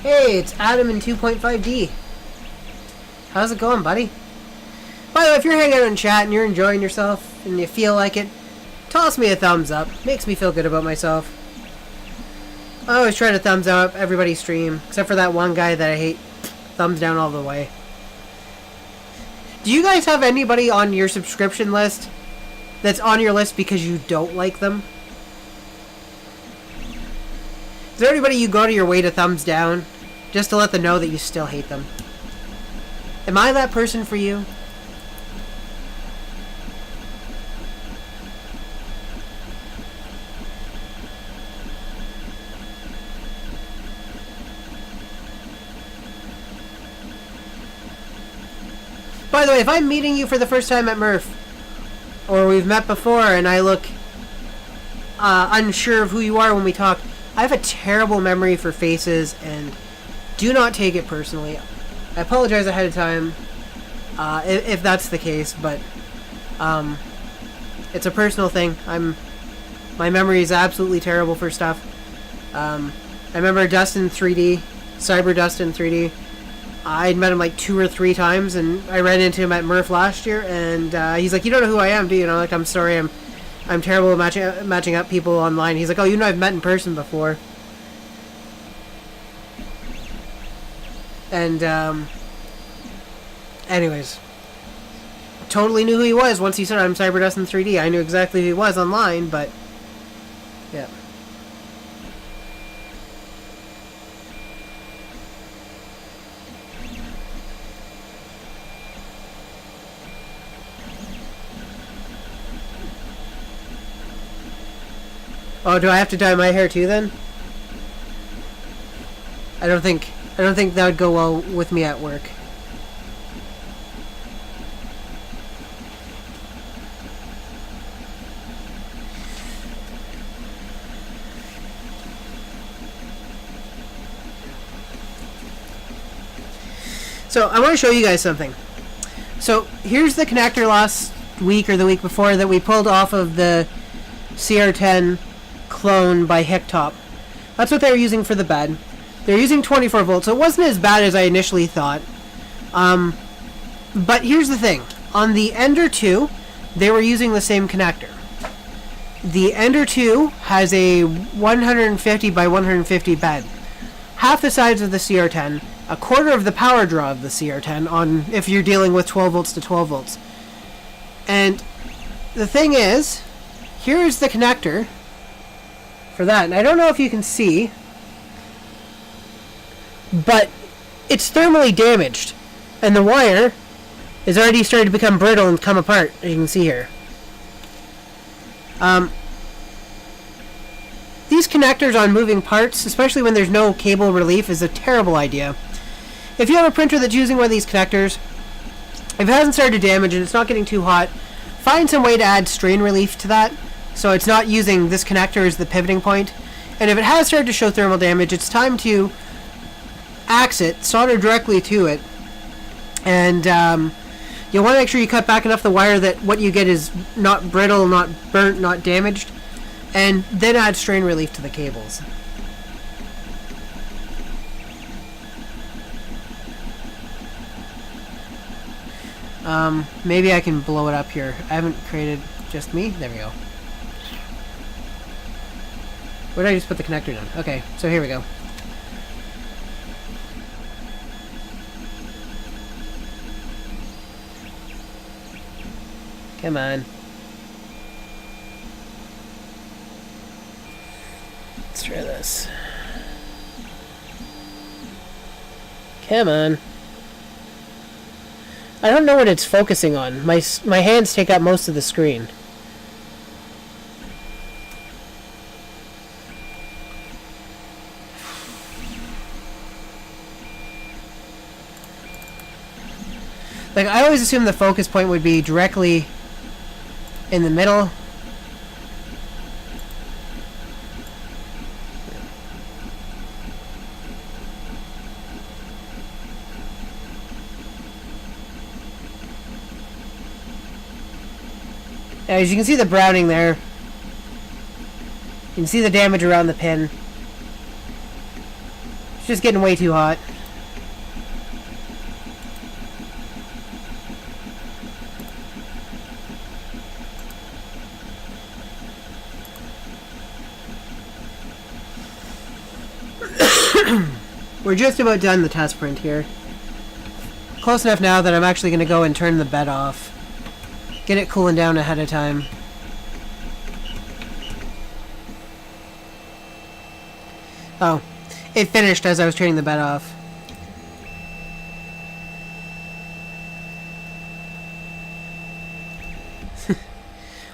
Hey, it's Adam in 2.5D. How's it going, buddy? By the way, if you're hanging out in chat and you're enjoying yourself and you feel like it, toss me a thumbs up. Makes me feel good about myself. I always try to thumbs up everybody's stream, except for that one guy that I hate. Thumbs down all the way. Do you guys have anybody on your subscription list that's on your list because you don't like them? Is there anybody you go to your way to thumbs down just to let them know that you still hate them? Am I that person for you? By the way, if I'm meeting you for the first time at MRRF, or we've met before and I look unsure of who you are when we talk, I have a terrible memory for faces, and do not take it personally. I apologize ahead of time if that's the case, but it's a personal thing. My memory is absolutely terrible for stuff. I remember Dustin 3D, Cyber Dustin 3D. I'd met him like 2 or 3 times, and I ran into him at MRRF last year, and he's like, "You don't know who I am, do you?" And I'm like, "I'm sorry, I'm terrible at matching up people online." He's like, "Oh, I've met in person before." And, anyways. Totally knew who he was once he said, "I'm Cyberdust in 3D. I knew exactly who he was online, but, yeah. Oh, do I have to dye my hair too then? I don't think that would go well with me at work. So I want to show you guys something. So here's the connector last week or the week before that we pulled off of the CR10 clone by Hicktop. That's what they were using for the bed. They're using 24 volts, so it wasn't as bad as I initially thought. But here's the thing. On the Ender 2, they were using the same connector. The Ender 2 has a 150 by 150 bed. Half the size of the CR10, a quarter of the power draw of the CR10 on if you're dealing with 12 volts to 12 volts. And the thing is, here is the connector for that. And I don't know if you can see, but it's thermally damaged. And the wire is already starting to become brittle and come apart, as you can see here. These connectors on moving parts, especially when there's no cable relief, is a terrible idea. If you have a printer that's using one of these connectors, if it hasn't started to damage and it's not getting too hot, find some way to add strain relief to that, so it's not using this connector as the pivoting point. And if it has started to show thermal damage, it's time to axe it, solder directly to it, and you'll want to make sure you cut back enough the wire that what you get is not brittle, not burnt, not damaged, and then add strain relief to the cables. Maybe I can blow it up here. I haven't created just me. There we go. Where did I just put the connector down? Okay, so here we go. Come on. Let's try this. Come on. I don't know what it's focusing on. My hands take up most of the screen. Like, I always assume the focus point would be directly in the middle. As you can see the browning there. You can see the damage around the pin. It's just getting way too hot. We're just about done the test print here. Close enough now that I'm actually going to go and turn the bed off. Get it cooling down ahead of time. Oh, it finished as I was turning the bed off.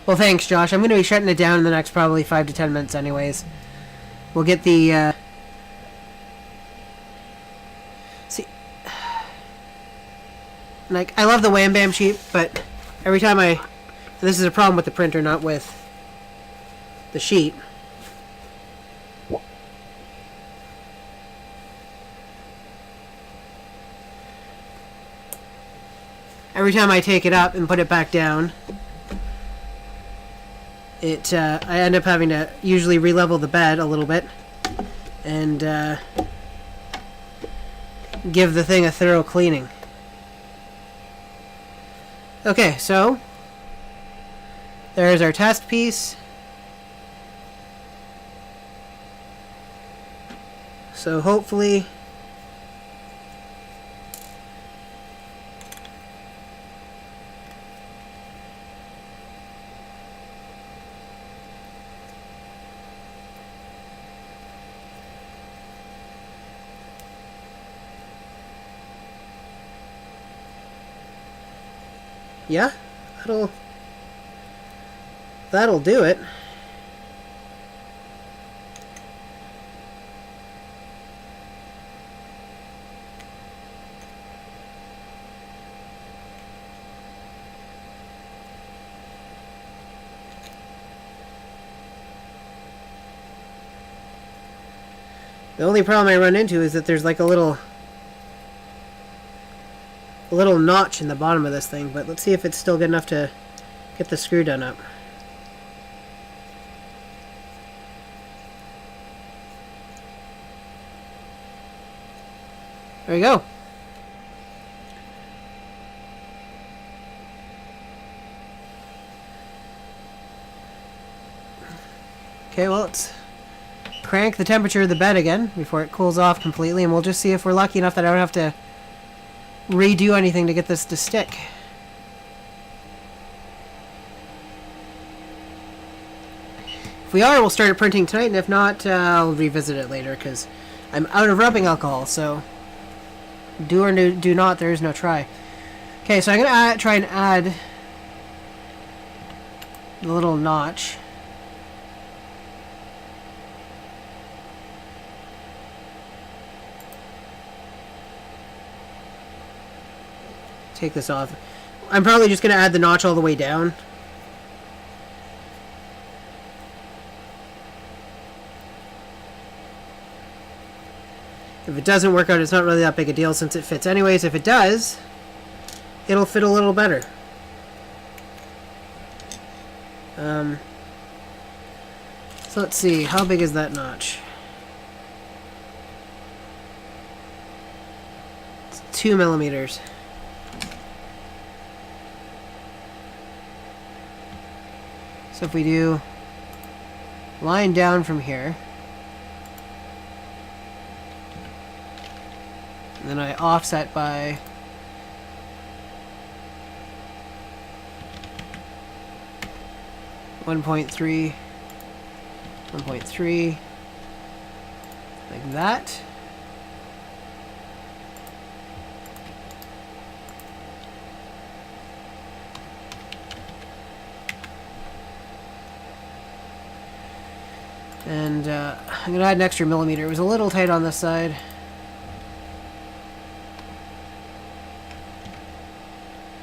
Well, thanks, Josh. I'm going to be shutting it down in the next probably 5 to 10 minutes anyways. We'll get the, See... Like, I love the Wham Bam sheet, but every time I... This is a problem with the printer, not with the sheet. Every time I take it up and put it back down, I end up having to usually re-level the bed a little bit and give the thing a thorough cleaning. Okay, so there's our test piece. So hopefully yeah, that'll do it. The only problem I run into is that there's like a little notch in the bottom of this thing, but let's see if it's still good enough to get the screw done up. There we go. Okay, well, let's crank the temperature of the bed again before it cools off completely, and we'll just see if we're lucky enough that I don't have to redo anything to get this to stick. If we are, we'll start printing tonight, and if not, I'll revisit it later, because I'm out of rubbing alcohol, so do or do not, there is no try. Okay, so I'm going to try and add the little notch. Take this off. I'm probably just going to add the notch all the way down. If it doesn't work out, it's not really that big a deal since it fits anyways. If it does, it'll fit a little better. So let's see, how big is that notch? It's 2 millimeters. So if we do line down from here, and then I offset by 1.3, 1.3, like that. And I'm going to add an extra millimeter. It was a little tight on this side.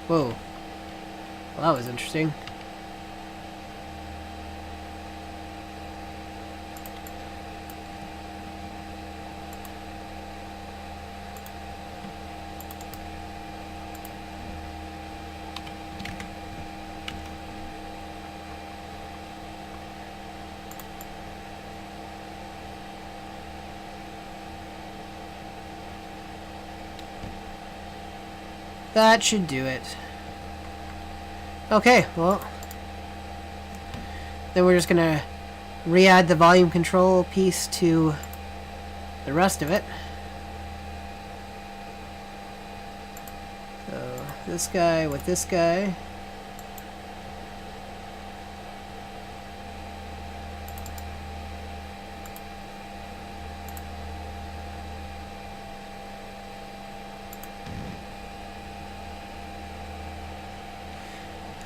Whoa. Well, that was interesting. That should do it. Okay, well, then we're just gonna re-add the volume control piece to the rest of it. So this guy with this guy.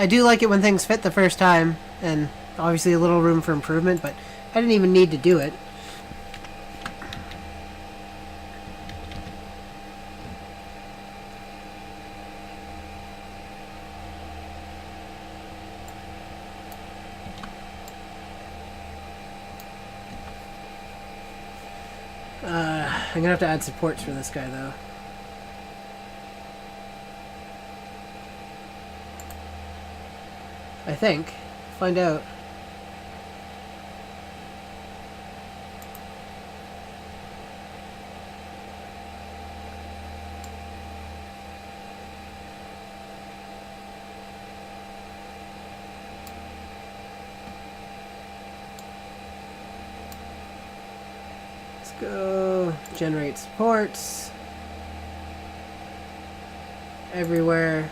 I do like it when things fit the first time, and obviously a little room for improvement, but I didn't even need to do it. I'm gonna have to add supports for this guy, though. I think. Find out. Let's go generate supports everywhere.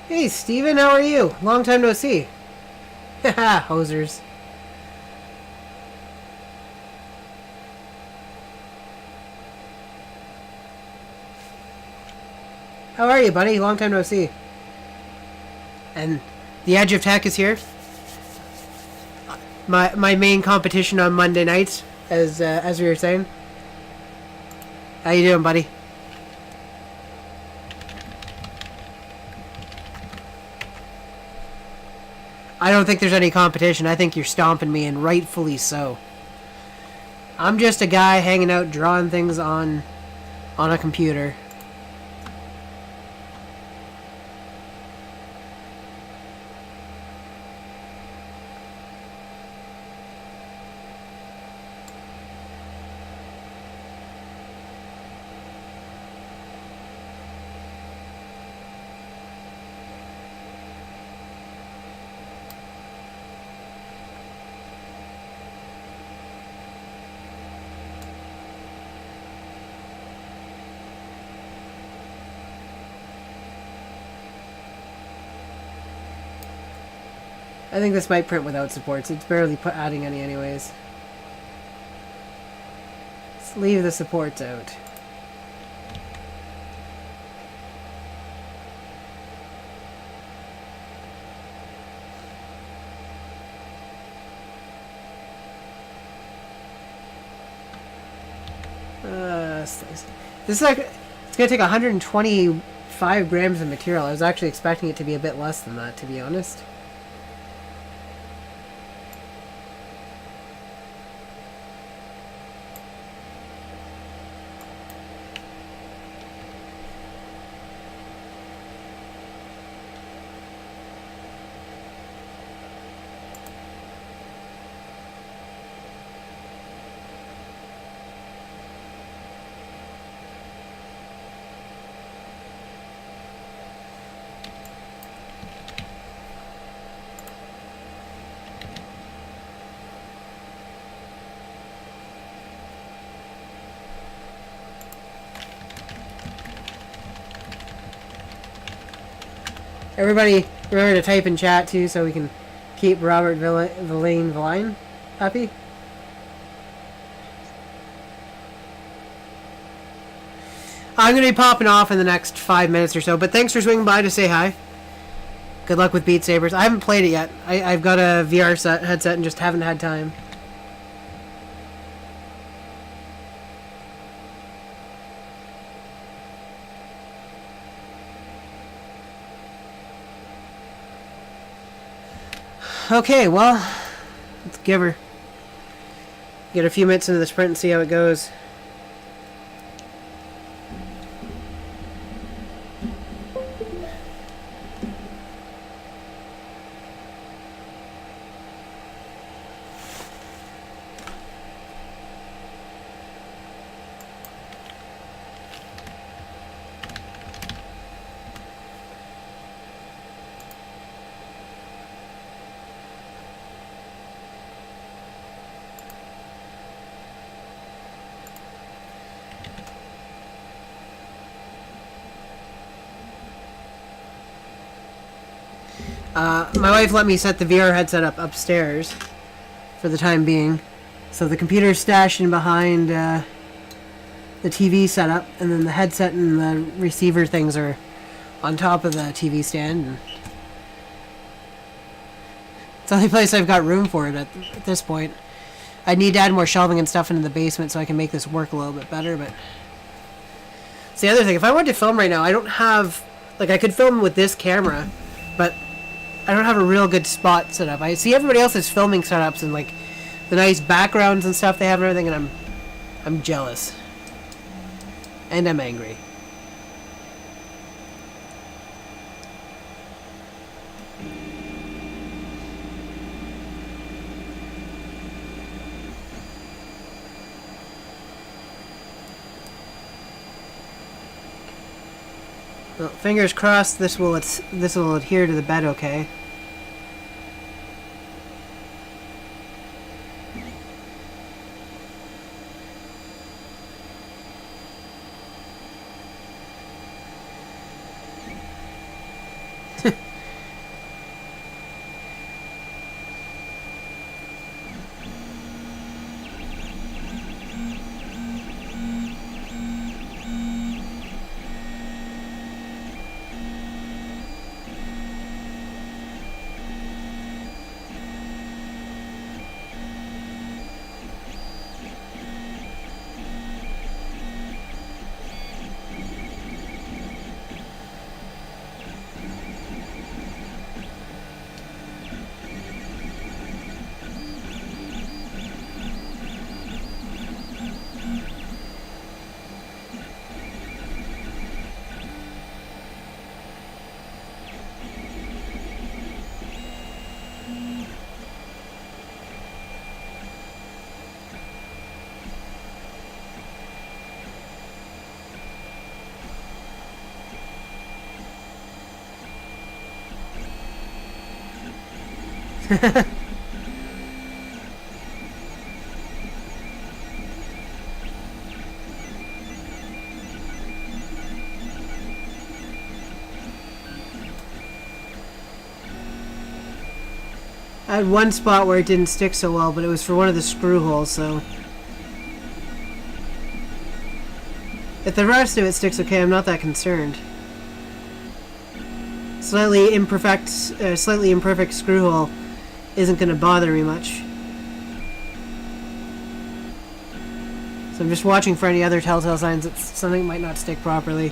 Hey Steven, how are you? Long time no see. Haha, hosers. How are you, buddy? Long time no see. And the Edge of Tech is here. My main competition on Monday nights, as we were saying. How you doing, buddy? I don't think there's any competition. I think you're stomping me, and rightfully so. I'm just a guy hanging out drawing things on a computer. I think this might print without supports. It's barely adding any anyways. Let's leave the supports out. This is like, it's gonna take 125 grams of material. I was actually expecting it to be a bit less than that, to be honest. Everybody, remember to type in chat too, so we can keep Robert Villain happy. I'm going to be popping off in the next 5 minutes or so, but thanks for swinging by to say hi. Good luck with Beat Sabers. I haven't played it yet. I've got a VR headset and just haven't had time. Okay, well, let's give her. Get a few minutes into the sprint and see how it goes. My wife let me set the VR headset up upstairs for the time being. So the computer's stashed in behind the TV setup, and then the headset and the receiver things are on top of the TV stand. And it's the only place I've got room for it at this point. I need to add more shelving and stuff into the basement so I can make this work a little bit better, but... It's the other thing. If I wanted to film right now, I don't have... Like, I could film with this camera, but I don't have a real good spot set up. I see everybody else's filming setups and, like, the nice backgrounds and stuff they have and everything, and I'm jealous. And I'm angry. Well, fingers crossed this will adhere to the bed okay. I had one spot where it didn't stick so well, but it was for one of the screw holes, so... If the rest of it sticks okay, I'm not that concerned. Slightly imperfect screw hole isn't going to bother me much. So I'm just watching for any other telltale signs that something might not stick properly.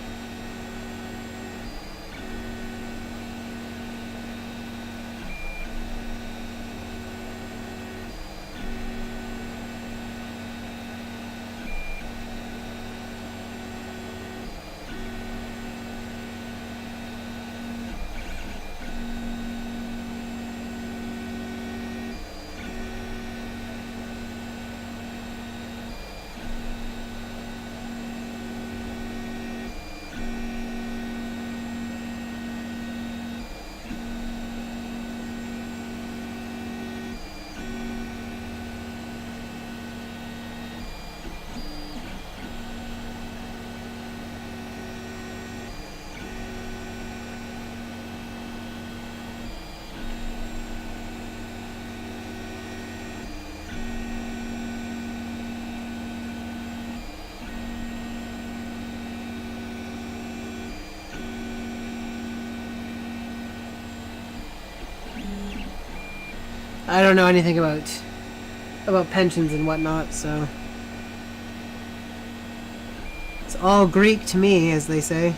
I don't know anything about pensions and whatnot, so it's all Greek to me, as they say.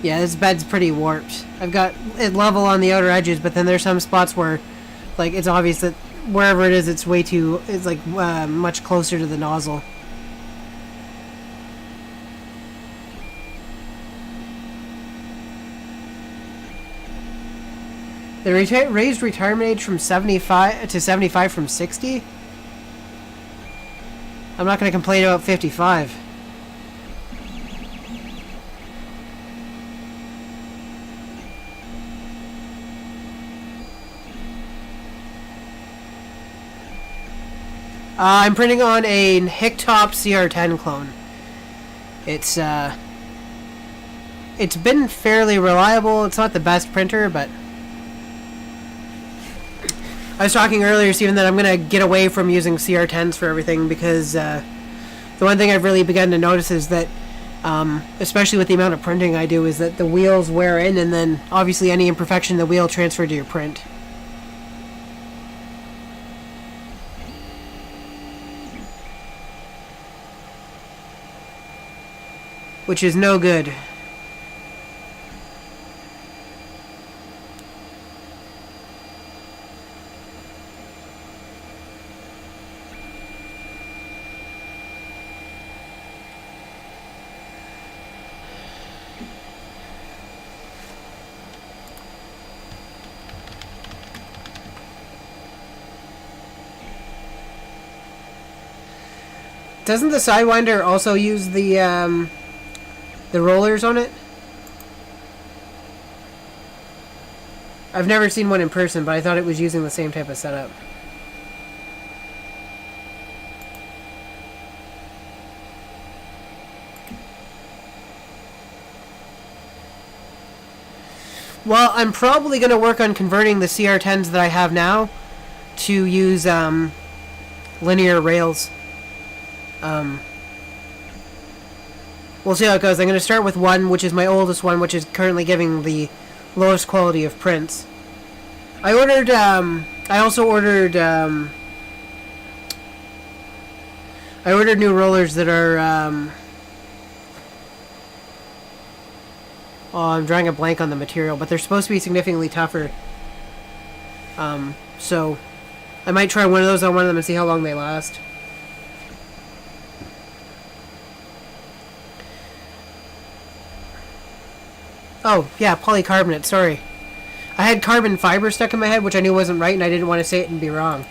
Yeah, this bed's pretty warped. I've got it level on the outer edges, but then there's some spots where, like, it's obvious that wherever it is, it's way too... It's, like, much closer to the nozzle. They raised retirement age from 75 to 75 from 60? I'm not going to complain about 55. I'm printing on a Hicktop CR10 clone. It's been fairly reliable. It's not the best printer, but I was talking earlier, Stephen, that I'm going to get away from using CR10s for everything because the one thing I've really begun to notice is that, especially with the amount of printing I do, is that the wheels wear in, and then obviously any imperfection in the wheel transferred to your print. Which is no good. Doesn't the Sidewinder also use the rollers on it? I've never seen one in person, but I thought it was using the same type of setup. Well, I'm probably going to work on converting the CR10s that I have now to use linear rails. We'll see how it goes. I'm going to start with one, which is my oldest one, which is currently giving the lowest quality of prints. I also ordered new rollers that are, oh, I'm drawing a blank on the material, but they're supposed to be significantly tougher. So I might try one of those on one of them and see how long they last. Oh, yeah, polycarbonate, sorry. I had carbon fiber stuck in my head, which I knew wasn't right, and I didn't want to say it and be wrong.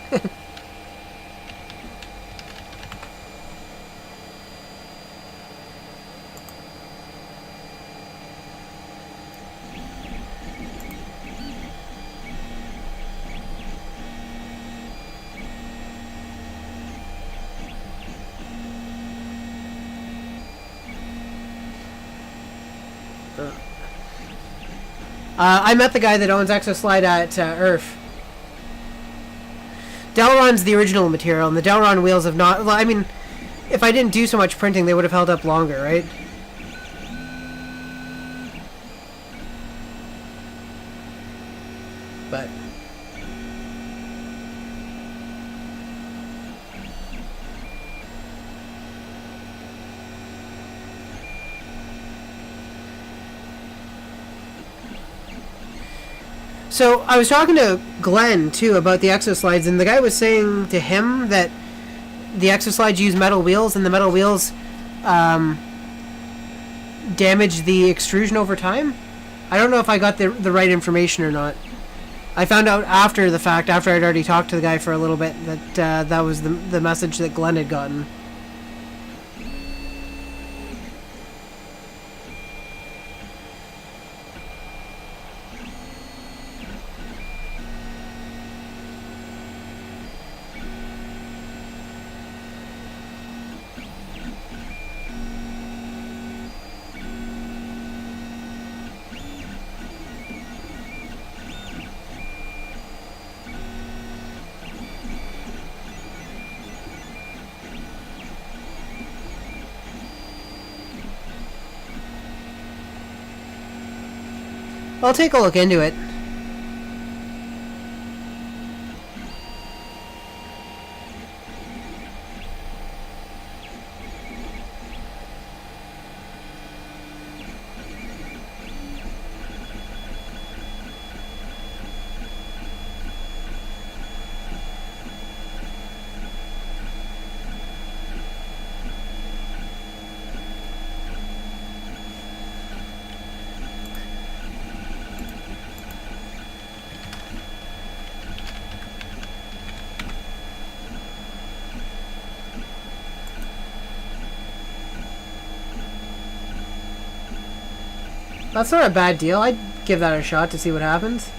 I met the guy that owns Exoslide at MRRF. Delron's the original material, and the Delron wheels have not... Well, I mean, if I didn't do so much printing, they would have held up longer, right? But... So, I was talking to Glenn, too, about the Exoslides, and the guy was saying to him that the Exoslides use metal wheels, and the metal wheels damage the extrusion over time. I don't know if I got the right information or not. I found out after the fact, after I'd already talked to the guy for a little bit, that that was the message that Glenn had gotten. I'll take a look into it. That's not a bad deal. I'd give that a shot to see what happens.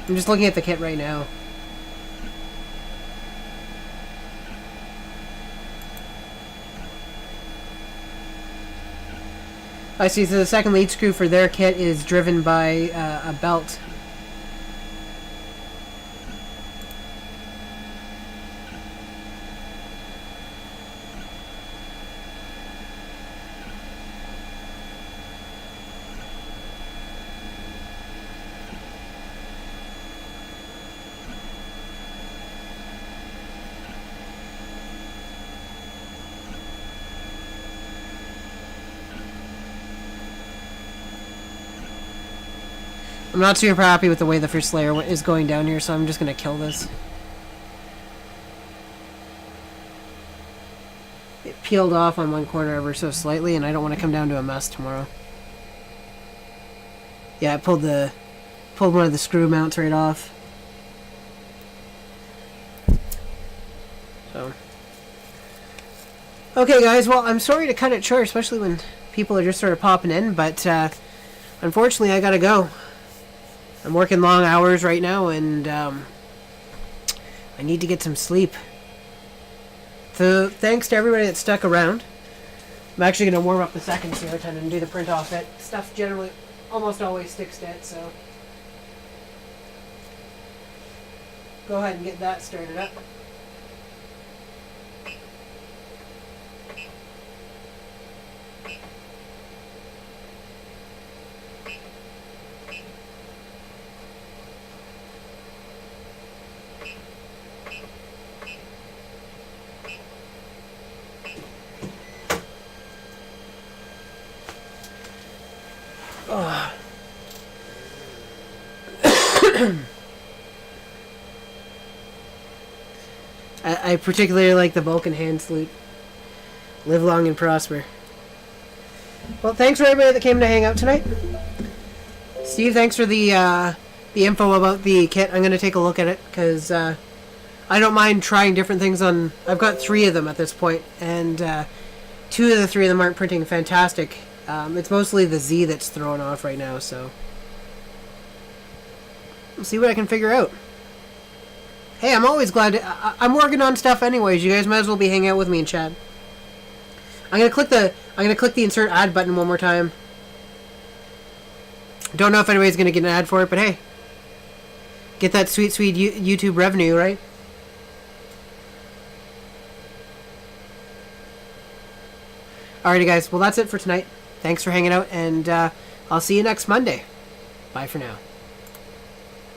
I'm just looking at the kit right now. I see, so the second lead screw for their kit is driven by a belt. I'm not super happy with the way the first layer is going down here, so I'm just going to kill this. It peeled off on one corner ever so slightly, and I don't want to come down to a mess tomorrow. Yeah, I pulled one of the screw mounts right off. So. Okay, guys, well, I'm sorry to cut it short, especially when people are just sort of popping in, but unfortunately I gotta go. I'm working long hours right now, and I need to get some sleep. So, thanks to everybody that stuck around. I'm actually going to warm up the seconds here and do the print off it. Stuff generally almost always sticks dead, so go ahead and get that started up. I particularly like the Vulcan hand salute. Live long and prosper. Well, thanks for everybody that came to hang out tonight. Steve, thanks for the info about the kit. I'm going to take a look at it, because I don't mind trying different things on... I've got 3 of them at this point, and 2 of the 3 of them aren't printing fantastic. It's mostly the Z that's thrown off right now, so... We'll see what I can figure out. Hey, I'm always glad to... I'm working on stuff anyways. You guys might as well be hanging out with me in chat. I'm gonna click the insert ad button one more time. Don't know if anybody's gonna get an ad for it, but hey, get that sweet YouTube revenue, right? Alrighty, guys. Well, that's it for tonight. Thanks for hanging out, and I'll see you next Monday. Bye for now.